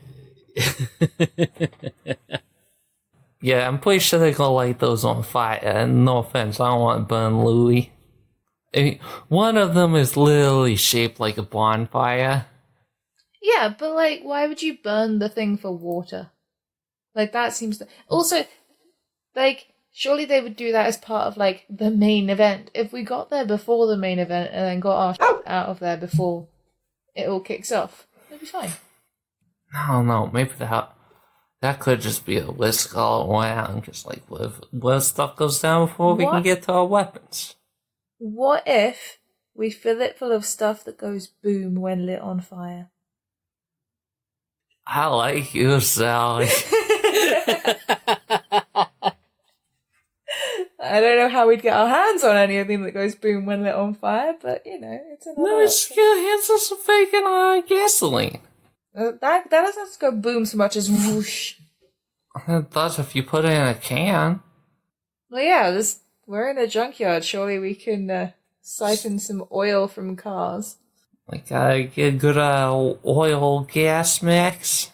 S2: Yeah, I'm pretty sure they're gonna light those on fire. And no offense, I don't want to burn Louis. I mean, one of them is literally shaped like a bonfire.
S3: Yeah, but like, why would you burn the thing for water? Like, that seems... Also, like, surely they would do that as part of, like, the main event. If we got there before the main event and then got our shit out of there before it all kicks off, it'd be fine.
S2: I don't know, maybe that could just be a whisk all around, just like where stuff goes down before we can get to our weapons.
S3: What if we fill it full of stuff that goes boom when lit on fire?
S2: I like you, Sally.
S3: I don't know how we'd get our hands on anything that goes boom when lit on fire, but, you know, it's another
S2: No, just get hands on some fucking gasoline.
S3: that doesn't have to go boom so much as whoosh.
S2: That's if you put it in a can.
S3: Well, yeah, we're in a junkyard. Surely we can siphon some oil from cars.
S2: Like, get good oil gas mix.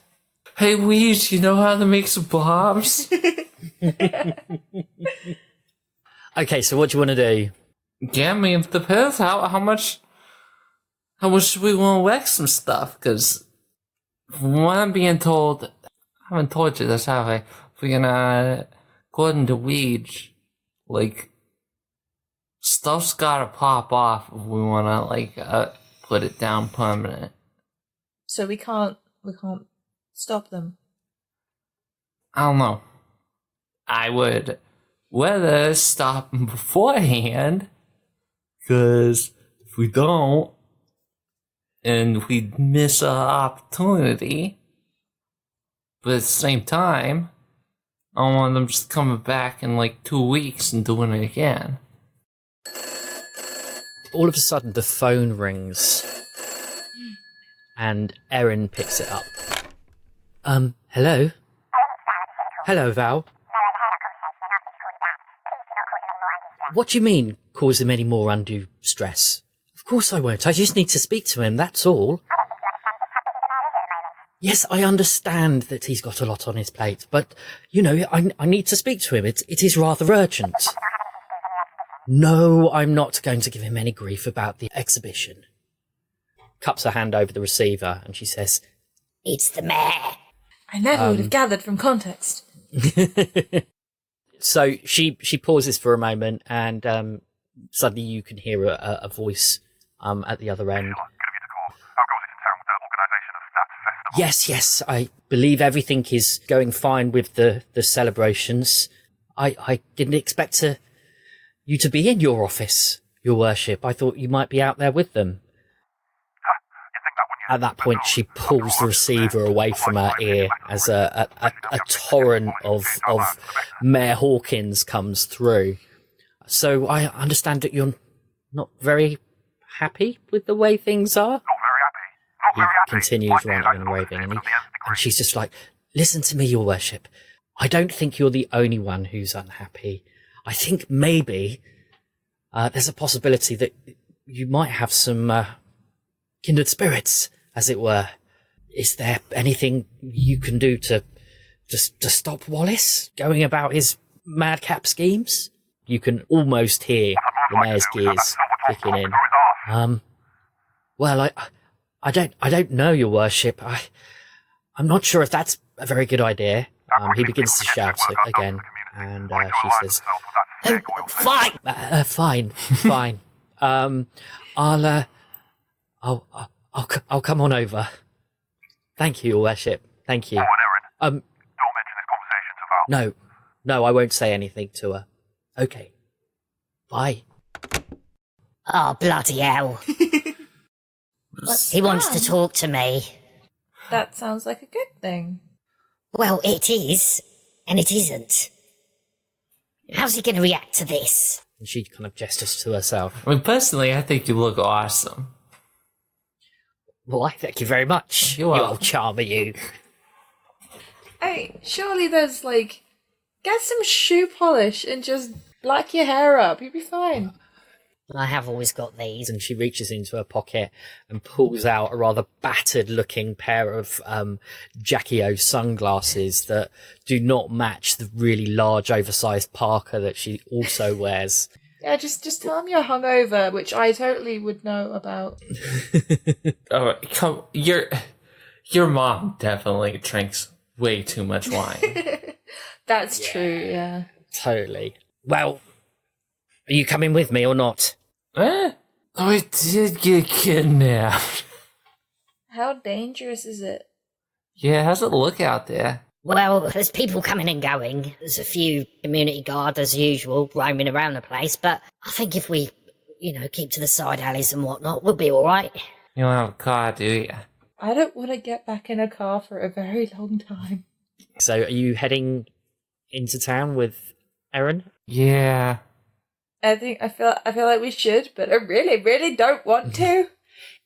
S2: Hey, Weeds, you know how to make some bombs?
S1: Okay, so what do you want to do?
S2: Yeah, I mean, it depends how much do we want to wreck some stuff, because from what I'm being told, I haven't told you this, have I? We're gonna, according to Weeds, like, stuff's gotta pop off if we wanna, like, put it down permanent.
S3: So we can't stop them.
S2: I don't know. I would rather stop them beforehand, because if we don't, and we miss an opportunity, but at the same time, I don't want them just coming back in like 2 weeks and doing it again.
S1: All of a sudden, the phone rings, and Erin picks it up. Hello? Hello, Val. What do you mean, cause him any more undue stress? Of course I won't. I just need to speak to him, that's all. Yes, I understand that he's got a lot on his plate, but, you know, I need to speak to him. It is rather urgent. No, I'm not going to give him any grief about the exhibition. Cups her hand over the receiver, and she says,
S4: It's the mayor.
S3: I never would have gathered from context.
S1: So she pauses for a moment, and suddenly you can hear a voice at the other end. Yes, I believe everything is going fine with the celebrations. I didn't expect you to be in your office, Your Worship. I thought you might be out there with them. At that point, she pulls the receiver away from her ear as a torrent of Mayor Hawkins comes through. So I understand that you're not very happy with the way things are? He continues ranting and raving, and she's just like, listen to me, Your Worship. I don't think you're the only one who's unhappy. I think maybe there's a possibility that you might have some kindred spirits, as it were. Is there anything you can do to stop Wallace going about his madcap schemes? You can almost hear the mayor's gears kicking in. Well, I don't know, Your Worship. I'm not sure if that's a very good idea. He begins to shout it again, and she says, "Oh, fine. I'll come on over. Thank you, Your Worship. Thank you.
S5: Don't mention this conversation to Val.
S1: No, I won't say anything to her. Okay. Bye."
S4: Oh, bloody hell. He wants to talk to me.
S3: That sounds like a good thing.
S4: Well, it is, and it isn't. How's he going to react to this?
S1: And she kind of gestures to herself.
S2: I mean, personally, I think you look awesome.
S5: Why, thank you very much.
S2: You're
S5: You
S2: welcome.
S5: old charmer, you.
S3: Hey, surely there's get some shoe polish and just black your hair up. You'll be fine.
S4: I have always got these.
S5: And she reaches into her pocket and pulls out a rather battered-looking pair of Jackie O sunglasses that do not match the really large, oversized parka that she also wears.
S3: Yeah, just tell them you're hungover, which I totally would know about.
S2: Oh, come, your mom definitely drinks way too much wine.
S3: That's true, yeah.
S5: Totally. Well, are you coming with me or not?
S2: I did get kidnapped.
S3: How dangerous is it?
S2: Yeah, how's it look out there?
S4: Well, there's people coming and going. There's a few community guards as usual roaming around the place, but I think if we, keep to the side alleys and whatnot, we'll be all right.
S2: You don't have a car, do you?
S3: I don't want to get back in a car for a very long time.
S5: So are you heading into town with Erin?
S2: Yeah.
S3: I feel like we should, but I really, really don't want to.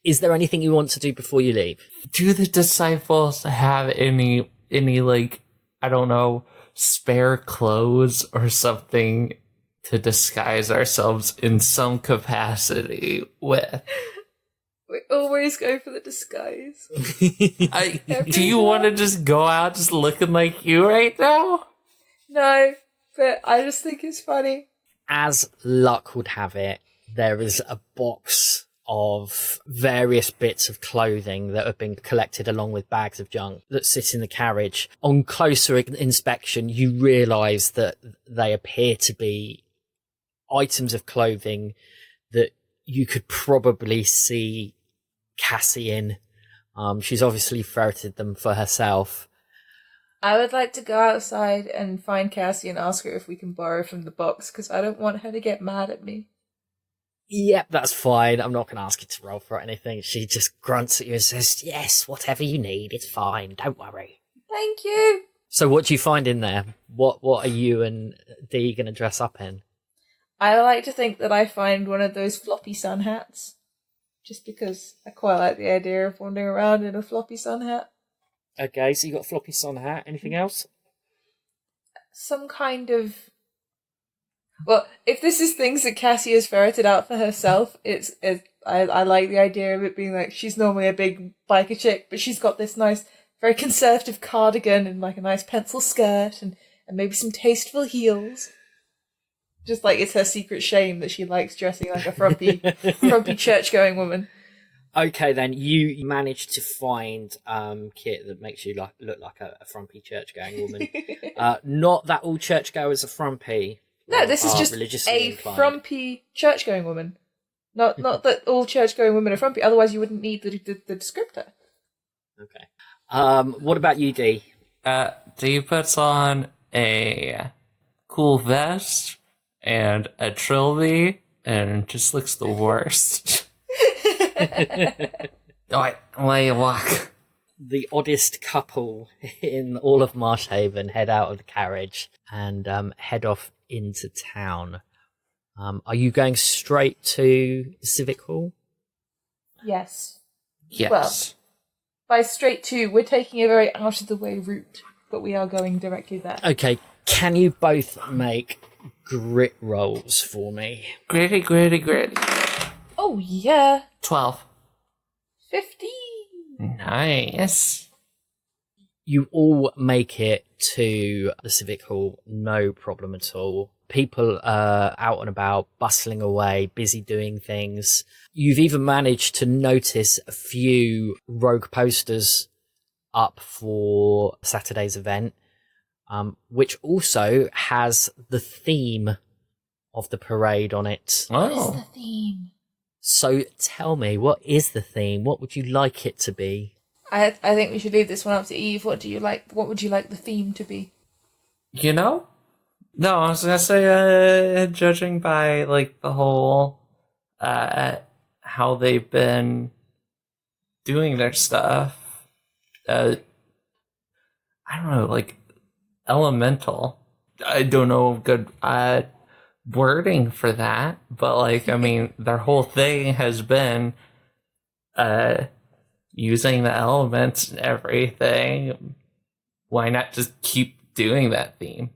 S5: Is there anything you want to do before you leave?
S2: Do the disciples have any I don't know, spare clothes or something to disguise ourselves in some capacity with?
S3: We always go for the disguise.
S2: Do you want to just go out just looking like you right now?
S3: No, but I just think it's funny.
S5: As luck would have it, there is a box of various bits of clothing that have been collected along with bags of junk that sit in the carriage. On closer inspection, you realise that they appear to be items of clothing that you could probably see Cassie in. She's obviously ferreted them for herself.
S3: I would like to go outside and find Cassie and ask her if we can borrow from the box, because I don't want her to get mad at me.
S5: Yep, that's fine. I'm not going to ask you to roll for anything. She just grunts at you and says, yes, whatever you need, it's fine. Don't worry.
S3: Thank you.
S5: So what do you find in there? What are you and Dee going to dress up in?
S3: I like to think that I find one of those floppy sun hats, just because I quite like the idea of wandering around in a floppy sun hat.
S5: Okay, so you got a floppy sun hat. Anything else?
S3: Some kind of... Well, if this is things that Cassie has ferreted out for herself, I like the idea of it being like she's normally a big biker chick, but she's got this nice, very conservative cardigan and a nice pencil skirt and maybe some tasteful heels. Just like it's her secret shame that she likes dressing like a frumpy church-going woman.
S5: Okay, then you managed to find kit that makes you look like a frumpy church-going woman. Not that all churchgoers are frumpy.
S3: No, this is just
S5: religiously
S3: a
S5: inclined.
S3: frumpy church-going woman. Not that all church-going women are frumpy, otherwise you wouldn't need the descriptor.
S5: Okay. What about you, Dee?
S2: Dee puts on a cool vest and a trilby and just looks the worst. Alright, where you walk?
S5: The oddest couple in all of Marshhaven head out of the carriage and head off into town. Are you going straight to the Civic Hall?
S3: Yes.
S2: Yes.
S3: Well, by straight to, we're taking a very out-of-the-way route, but we are going directly there.
S5: Okay, can you both make grit rolls for me?
S2: Gritty.
S3: Oh, yeah.
S2: 12.
S3: 15.
S2: Nice.
S5: You all make it to the Civic Hall, no problem at all. People are out and about, bustling away, busy doing things. You've even managed to notice a few rogue posters up for Saturday's event, which also has the theme of the parade on it.
S3: What is
S2: Oh.
S3: the theme?
S5: So tell me, what is the theme? What would you like it to be?
S3: I think we should leave this one up to Eve. What would you like the theme to be?
S2: You know? No, I was gonna say, judging by, the whole, how they've been doing their stuff, I don't know, elemental. I don't know good, wording for that, but, their whole thing has been, using the elements and everything. Why not just keep doing that theme?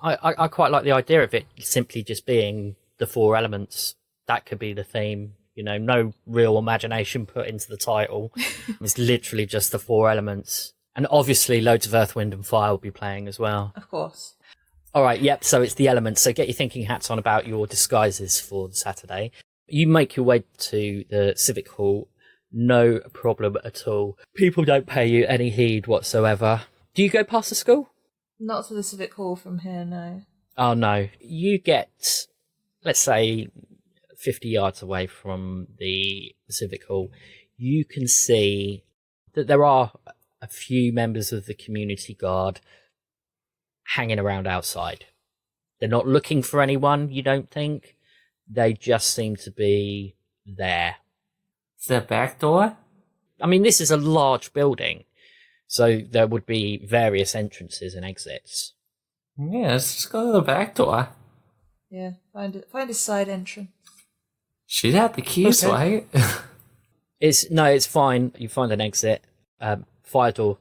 S5: I quite like the idea of it simply just being the 4 elements. That could be the theme. You know, no real imagination put into the title. It's literally just the 4 elements. And obviously loads of Earth, Wind and Fire will be playing as well.
S3: Of course.
S5: All right, yep, so it's the elements. So get your thinking hats on about your disguises for Saturday. You make your way to the Civic Hall. No problem at all. People don't pay you any heed whatsoever. Do you go past the school?
S3: Not to the Civic Hall from here, no.
S5: Oh, no. You get, let's say, 50 yards away from the Civic Hall. You can see that there are a few members of the community guard hanging around outside. They're not looking for anyone, you don't think? They just seem to be there.
S2: Is that back door?
S5: I mean, this is a large building, so there would be various entrances and exits.
S2: Yeah, let's just go to the back door.
S3: Yeah, find a side entrance.
S2: She'd have the keys,
S5: Okay.
S2: right?
S5: It's fine. You find an exit. Fire door.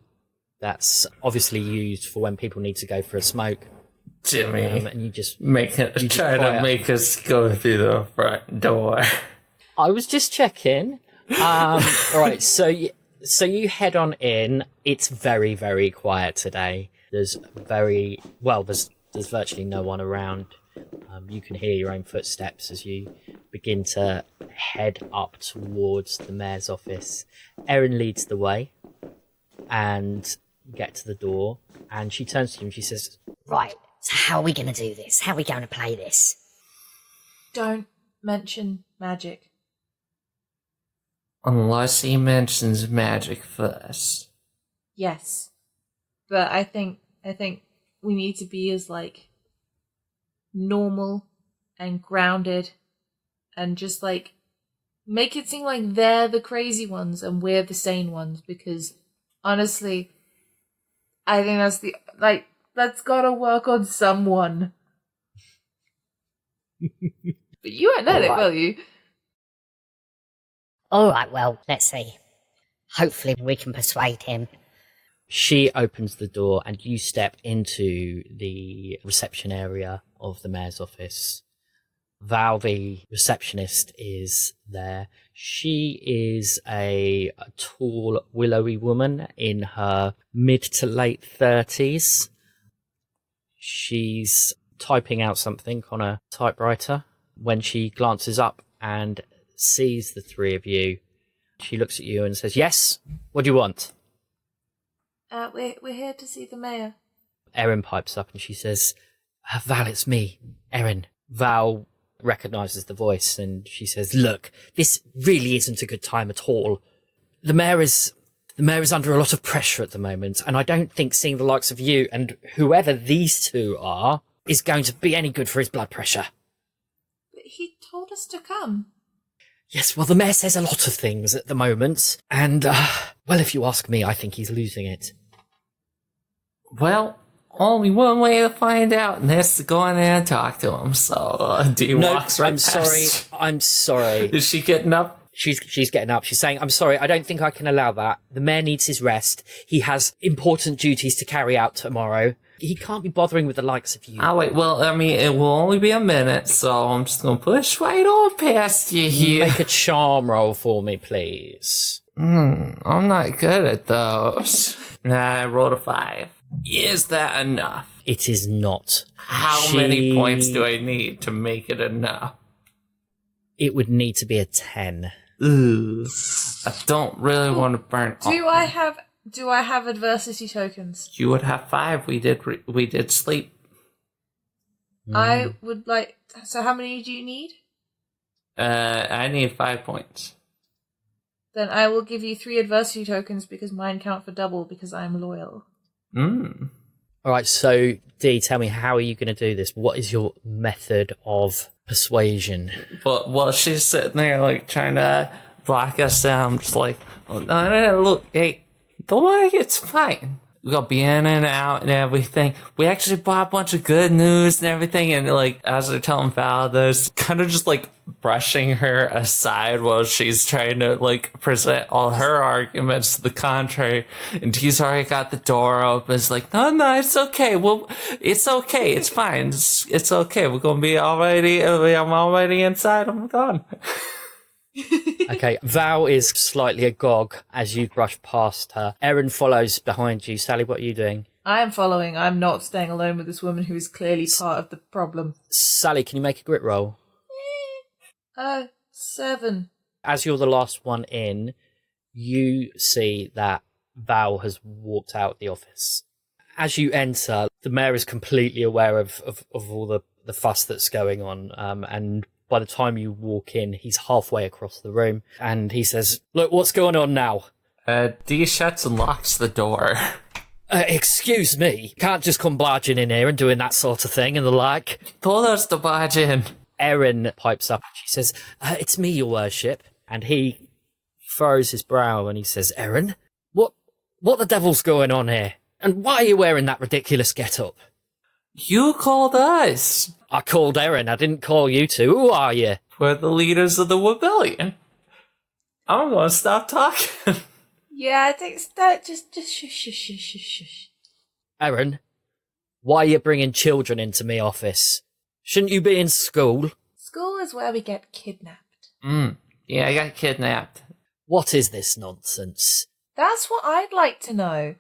S5: That's obviously used for when people need to go for a smoke.
S2: Jimmy,
S5: And you just
S2: try to make us go through the front door.
S5: I was just checking. All right, so you head on in. It's very, very quiet today. There's virtually no one around. You can hear your own footsteps as you begin to head up towards the mayor's office. Erin leads the way and get to the door, and she turns to you and she says,
S4: Right, so how are we going to do this? How are we going to play this?
S3: Don't mention magic.
S2: Unless he mentions magic first.
S3: Yes. But I think we need to be as, like, normal and grounded and just, like, make it seem like they're the crazy ones and we're the sane ones, because honestly, I think that's gotta work on someone. But you won't let it, will you?
S4: All right, well, let's see. Hopefully we can persuade him.
S5: She opens the door and you step into the reception area of the mayor's office. Val, the receptionist, is there. She is a tall, willowy woman in her mid to late 30s. She's typing out something on a typewriter. When she glances up and sees the three of you, she looks at you and says, "Yes? What do you want?"
S3: We're here to see the mayor.
S5: Erin pipes up and she says, "Val, it's me, Erin." Val recognises the voice and she says, "Look, this really isn't a good time at all. The mayor is under a lot of pressure at the moment, and I don't think seeing the likes of you and whoever these two are is going to be any good for his blood pressure."
S3: But he told us to come.
S5: Yes, well, the mayor says a lot of things at the moment, and, well, if you ask me, I think he's losing it.
S2: Well, only one way to find out, and that's to go in there and talk to him. So, Dee walks right past.
S5: I'm sorry.
S2: Is she getting up?
S5: She's getting up. She's saying, "I'm sorry, I don't think I can allow that. The mayor needs his rest. He has important duties to carry out tomorrow. He can't be bothering with the likes of you."
S2: Oh, wait, well, I mean, it will only be a minute, so I'm just going to push right on past you here.
S5: Make a charm roll for me, please.
S2: I'm not good at those. Nah, I rolled a 5. Is that enough?
S5: It is not.
S2: How many points do I need to make it enough?
S5: It would need to be a 10.
S2: Ooh, I don't really want to burn.
S3: Do I have adversity tokens?
S2: You would have 5. We did sleep.
S3: I would like. So how many do you need?
S2: I need 5 points.
S3: Then I will give you 3 adversity tokens because mine count for double because I'm loyal.
S5: All right, so Dee, tell me, how are you going to do this? What is your method of persuasion?
S2: But while she's sitting there, like, trying to block us down, I'm just like, oh, no, look, hey, don't worry, it's fine. We got be in and out and everything. We actually brought a bunch of good news and everything. And like, as they're telling Val this, kind of just like brushing her aside while she's trying to like present all her arguments to the contrary. And Dee's already got the door open. It's like, no, it's okay. Well, it's okay. It's fine. It's okay. We're going to be already, I'm already inside. I'm gone.
S5: Okay, Val is slightly agog as you brush past her. Erin follows behind you. Sally, what are you doing?
S3: I am following. I'm not staying alone with this woman who is clearly part of the problem.
S5: Sally, can you make a grit roll?
S3: 7.
S5: As you're the last one in, you see that Val has walked out the office. As you enter, the mayor is completely aware of all the fuss that's going on, and by the time you walk in, he's halfway across the room, and he says, "Look, what's going on now?"
S2: Dee shuts and locks the door.
S5: Excuse me, can't just come barging in here and doing that sort of thing and the like.
S2: Told us to barge in.
S5: Erin pipes up. She says, "It's me, your worship." And he furrows his brow and he says, "Erin, what the devil's going on here? And why are you wearing that ridiculous get-up?"
S2: You called us.
S5: "I called Erin, I didn't call you two. Who are you?"
S2: We're the leaders of the rebellion. I'm going to stop talking.
S3: Yeah, I think that just shush.
S5: "Erin, why are you bringing children into me office? Shouldn't you be in school?"
S3: School is where we get kidnapped.
S2: Yeah, I got kidnapped.
S5: "What is this nonsense?"
S3: That's what I'd like to know.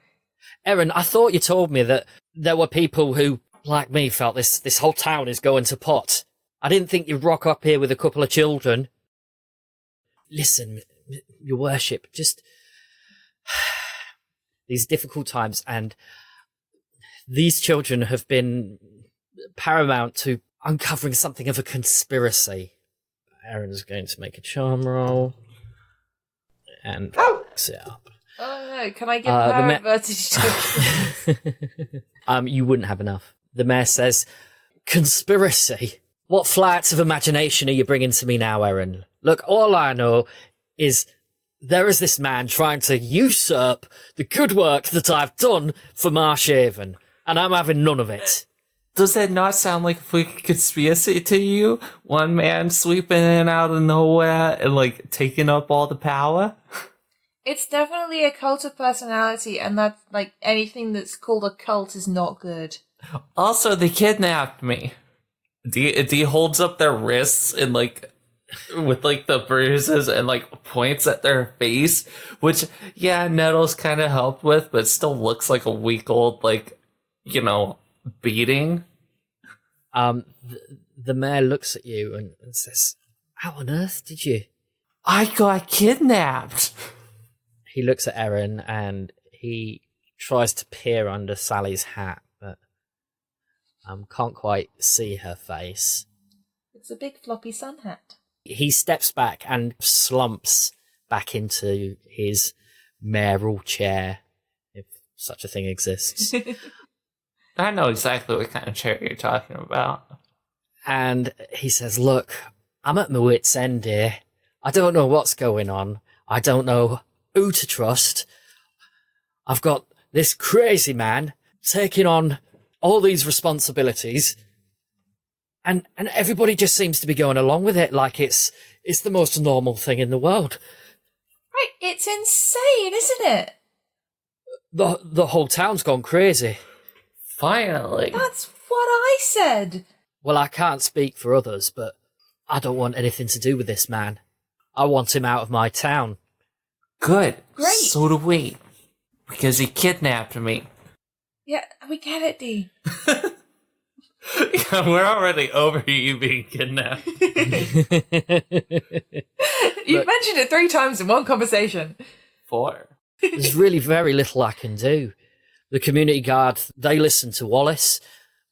S5: "Erin, I thought you told me that there were people who, like me, felt this whole town is going to pot. I didn't think you'd rock up here with a couple of children." "Listen, your worship, just these difficult times, and these children have been paramount to uncovering something of a conspiracy." Erin's going to make a charm roll and fix it up.
S3: Oh no, can I give her advantage to
S5: You wouldn't have enough. The mayor says, "Conspiracy? What flights of imagination are you bringing to me now, Erin? Look, all I know is there is this man trying to usurp the good work that I've done for Marshhaven, and I'm having none of it."
S2: Does that not sound like a freaking conspiracy to you? One man sweeping in and out of nowhere and, like, taking up all the power?
S3: It's definitely a cult of personality, and that's, like, anything that's called a cult is not good.
S2: Also, they kidnapped me. Dee holds up their wrists and, like, with, like, the bruises and, like, points at their face, which, yeah, Nettles kind of helped with, but still looks like a week old, like, you know, beating.
S5: The mayor looks at you and says, "How on earth did you?"
S2: I got kidnapped.
S5: He looks at Erin and he tries to peer under Sally's hat, but can't quite see her face.
S3: It's a big floppy sun hat.
S5: He steps back and slumps back into his mayoral chair, if such a thing exists.
S2: I know exactly what kind of chair you're talking about.
S5: And he says, "Look, I'm at my wit's end here. I don't know what's going on. I don't know who to trust. I've got this crazy man taking on all these responsibilities, and everybody just seems to be going along with it like it's the most normal thing in the world."
S3: Right, it's insane, isn't it?
S5: The whole town's gone crazy.
S2: Finally.
S3: That's what I said.
S5: Well, I can't speak for others, but I don't want anything to do with this man. I want him out of my town.
S2: Good.
S3: Great.
S2: So do we. Because he kidnapped me.
S3: Yeah, we get it, Dee.
S2: Yeah, we're already over you being kidnapped.
S3: You've mentioned it 3 times in one conversation.
S2: 4.
S5: There's really very little I can do. The community guard, they listen to Wallace,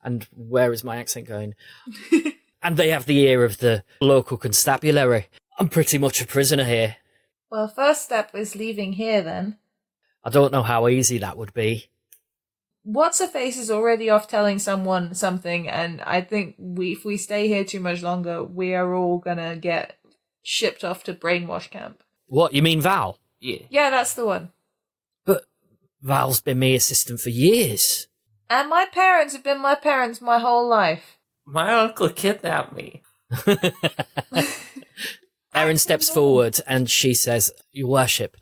S5: and where is my accent going? And they have the ear of the local constabulary. I'm pretty much a prisoner here.
S3: Well, first step is leaving here, then.
S5: I don't know how easy that would be.
S3: What's-her-face is already off telling someone something, and I think if we stay here too much longer, we are all gonna get shipped off to brainwash camp.
S5: What, you mean Val?
S2: Yeah.
S3: Yeah, that's the one.
S5: But Val's been my assistant for years.
S3: And my parents have been my parents my whole life.
S2: My uncle kidnapped me.
S5: Erin steps forward and she says, Your Worship,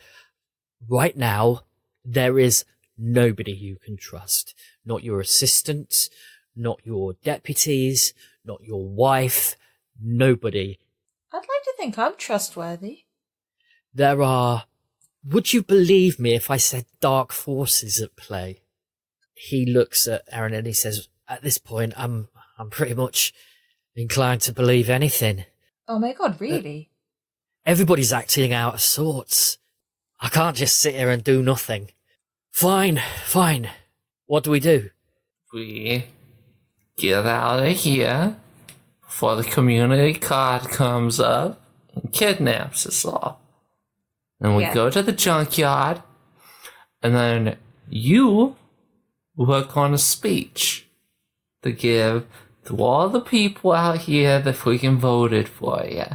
S5: right now, there is nobody you can trust. Not your assistant, not your deputies, not your wife, nobody.
S3: I'd like to think I'm trustworthy.
S5: There are... Would you believe me if I said dark forces at play? He looks at Erin and he says, At this point, I'm pretty much inclined to believe anything.
S3: Oh my god, really?
S5: Everybody's acting out of sorts. I can't just sit here and do nothing. Fine. What do we do?
S2: We get out of here before the community card comes up and kidnaps us all. And we go to the junkyard, and then you work on a speech to give to all the people out here that freaking voted for you.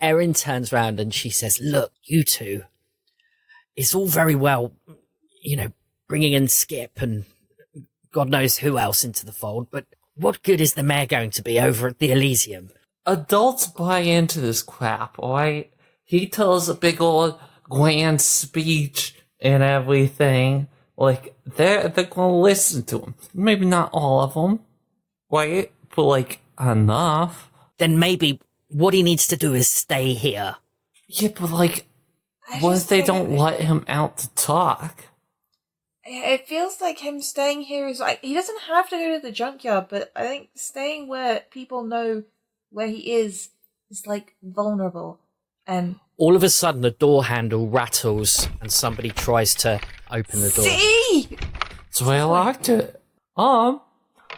S5: Erin turns round and she says, Look, you two, it's all very well, bringing in Skip and God knows who else into the fold, but what good is the mayor going to be over at the Elysium?
S2: Adults buy into this crap, alright? He tells a big old grand speech and everything. Like, they're gonna listen to him. Maybe not all of them, right? But, enough.
S5: Then maybe what he needs to do is stay here.
S2: Yeah, but, what if they don't let him out to talk?
S3: It feels like him staying here is he doesn't have to go to the junkyard, but I think staying where people know where he is vulnerable. And
S5: all of a sudden, the door handle rattles and somebody tries to open the door.
S3: See?
S2: So I locked it. We're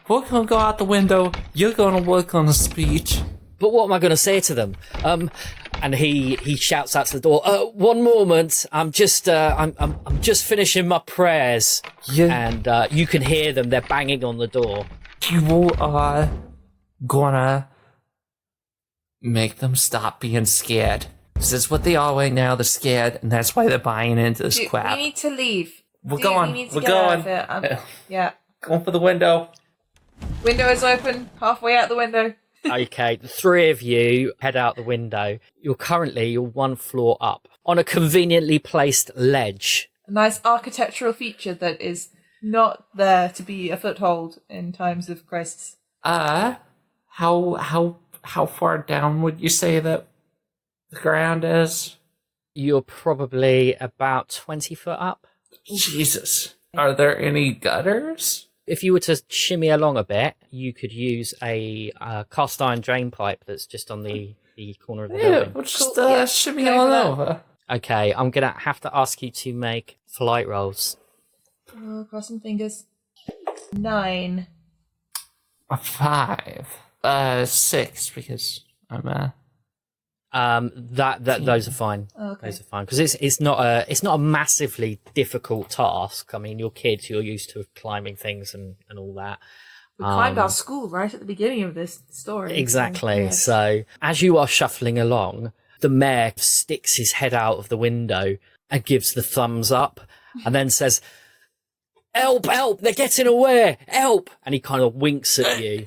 S2: gonna go out the window. You're gonna work on a speech.
S5: But what am I going to say to them? And he shouts out to the door. One moment. I'm just finishing my prayers.
S2: Yeah.
S5: And you can hear them. They're banging on the door.
S2: You are gonna make them stop being scared. This is what they are right now. They're scared, and that's why they're buying into this crap.
S3: We need to leave.
S2: We're going.
S3: We need to
S2: We're
S3: get
S2: going.
S3: out of it. Yeah.
S2: Going for the window.
S3: Window is open. Halfway out the window.
S5: Okay, the three of you head out the window. You're 1 floor up on a conveniently placed ledge.
S3: A nice architectural feature that is not there to be a foothold in times of crisis.
S2: How far down would you say that the ground is?
S5: You're probably about 20 foot up.
S2: Jesus. Are there any gutters?
S5: If you were to shimmy along a bit, you could use a cast iron drain pipe that's just on the corner of the building.
S2: We'll just shimmy on over.
S5: Okay, I'm going to have to ask you to make flight rolls.
S3: Oh, cross some fingers. 9.
S2: A 5. 6, because I'm
S5: those are fine.
S3: Oh, okay.
S5: Those are fine because it's not a massively difficult task. I mean, you're kids, you're used to climbing things and all that.
S3: We climbed our school right at the beginning of this story.
S5: Exactly. So as you are shuffling along, the mayor sticks his head out of the window and gives the thumbs up, and then says, "Help! Help! They're getting away! Help!" And he kind of winks at you.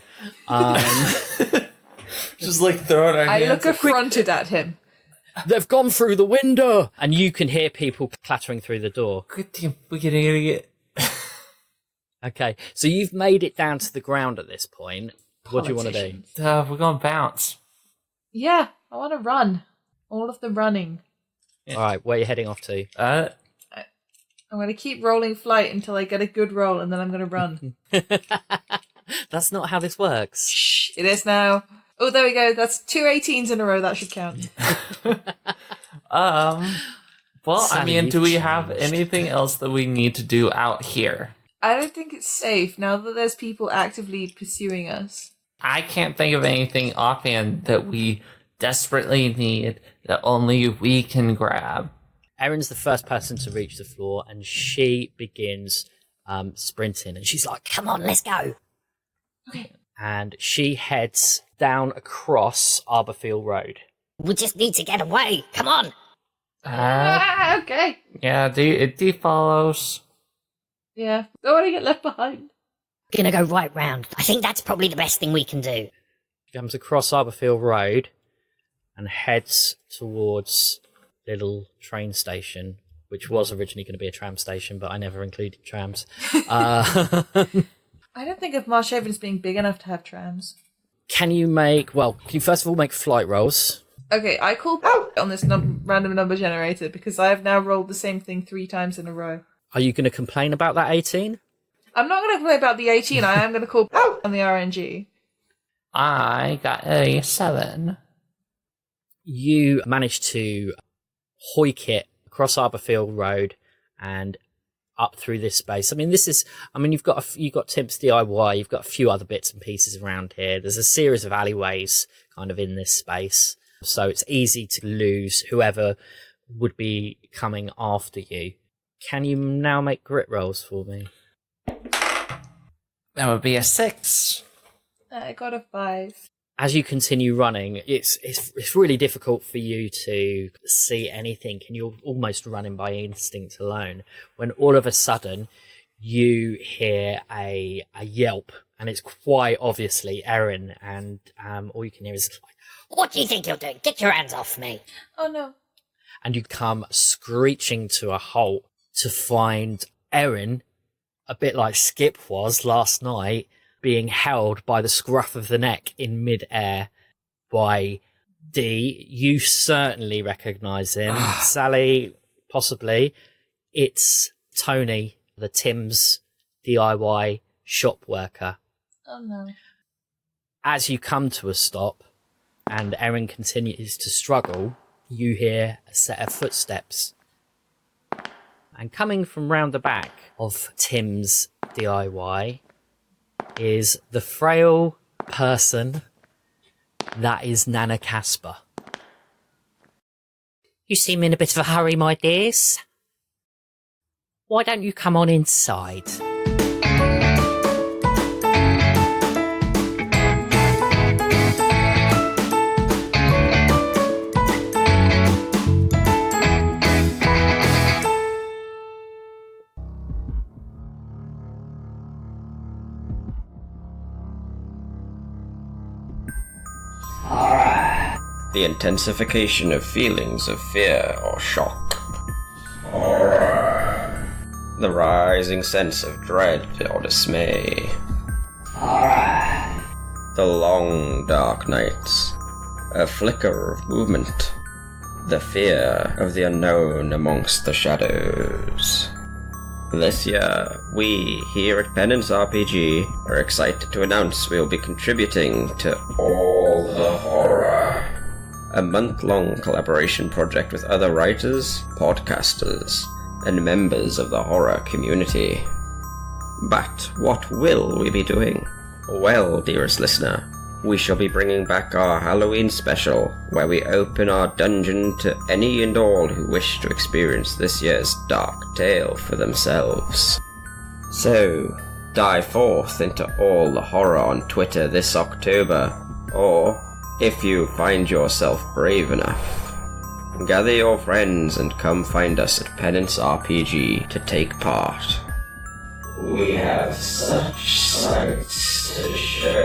S2: just throwing our hands.
S3: I look affronted at him.
S5: They've gone through the window, and you can hear people clattering through the door.
S2: Good damn freaking idiot.
S5: Okay, so you've made it down to the ground at this point. What do you want to do?
S2: We're gonna bounce.
S3: Yeah, I want to run. All of the running.
S5: Yeah. All right, where are you heading off to?
S3: I'm going to keep rolling flight until I get a good roll, and then I'm going to run.
S5: That's not how this works.
S3: Shh, it is now. Oh, there we go. That's 2 18s in a row. That should count.
S2: Well,
S5: Sally,
S2: I mean, do we have anything else that we need to do out here?
S3: I don't think it's safe now that there's people actively pursuing us.
S2: I can't think of anything offhand that we desperately need that only we can grab.
S5: Erin's the first person to reach the floor, and she begins sprinting, and she's like,
S4: Come on, let's go.
S3: Okay.
S5: and she heads down across Arborfield Road.
S4: We just need to get away. Come on.
S3: Okay.
S2: Yeah, D follows.
S3: Yeah, don't want to get left behind.
S4: Gonna go right round. I think that's probably the best thing we can do.
S5: Comes across Arborfield Road and heads towards little train station, which was originally going to be a tram station, but I never included trams.
S3: I don't think of Marshhaven as being big enough to have trams.
S5: Can you first of all make flight rolls?
S3: Okay, I call on this random number generator because I have now rolled the same thing 3 times in a row.
S5: Are you going to complain about that 18?
S3: I'm not going to complain about the 18, I am going to call on the RNG.
S2: I got a 7.
S5: You managed to hoik it across Arborfield Road and up through this space. You've got Timp's DIY, you've got a few other bits and pieces around here. There's a series of alleyways kind of in this space, so it's easy to lose whoever would be coming after you. Can you now make grit rolls for me?
S2: That would be a 6.
S3: I got a 5.
S5: As you continue running, it's really difficult for you to see anything, and you're almost running by instinct alone, when all of a sudden you hear a yelp, and it's quite obviously Erin, and all you can hear is,
S4: What do you think you're doing? Get your hands off me.
S3: Oh no.
S5: and you come screeching to a halt to find Erin, a bit like Skip was last night, being held by the scruff of the neck in mid-air by Dee. You certainly recognise him. Sally, possibly. It's Tony, the Tim's DIY shop worker.
S3: Oh no.
S5: As you come to a stop and Erin continues to struggle, you hear a set of footsteps. And coming from round the back of Tim's DIY is the frail person that is Nana Casper. You seem in a bit of a hurry, my dears. Why don't you come on inside?
S6: The intensification of feelings of fear or shock. Horror. The rising sense of dread or dismay. Horror. The long dark nights. A flicker of movement. The fear of the unknown amongst the shadows. This year, we here at Penance RPG are excited to announce we'll be contributing to All the Horror, a month-long collaboration project with other writers, podcasters, and members of the horror community. But what will we be doing? Well, dearest listener, we shall be bringing back our Halloween special, where we open our dungeon to any and all who wish to experience this year's dark tale for themselves. So, dive forth into all the horror on Twitter this October, or, if you find yourself brave enough, gather your friends and come find us at Penance RPG to take part. We have such sights to show.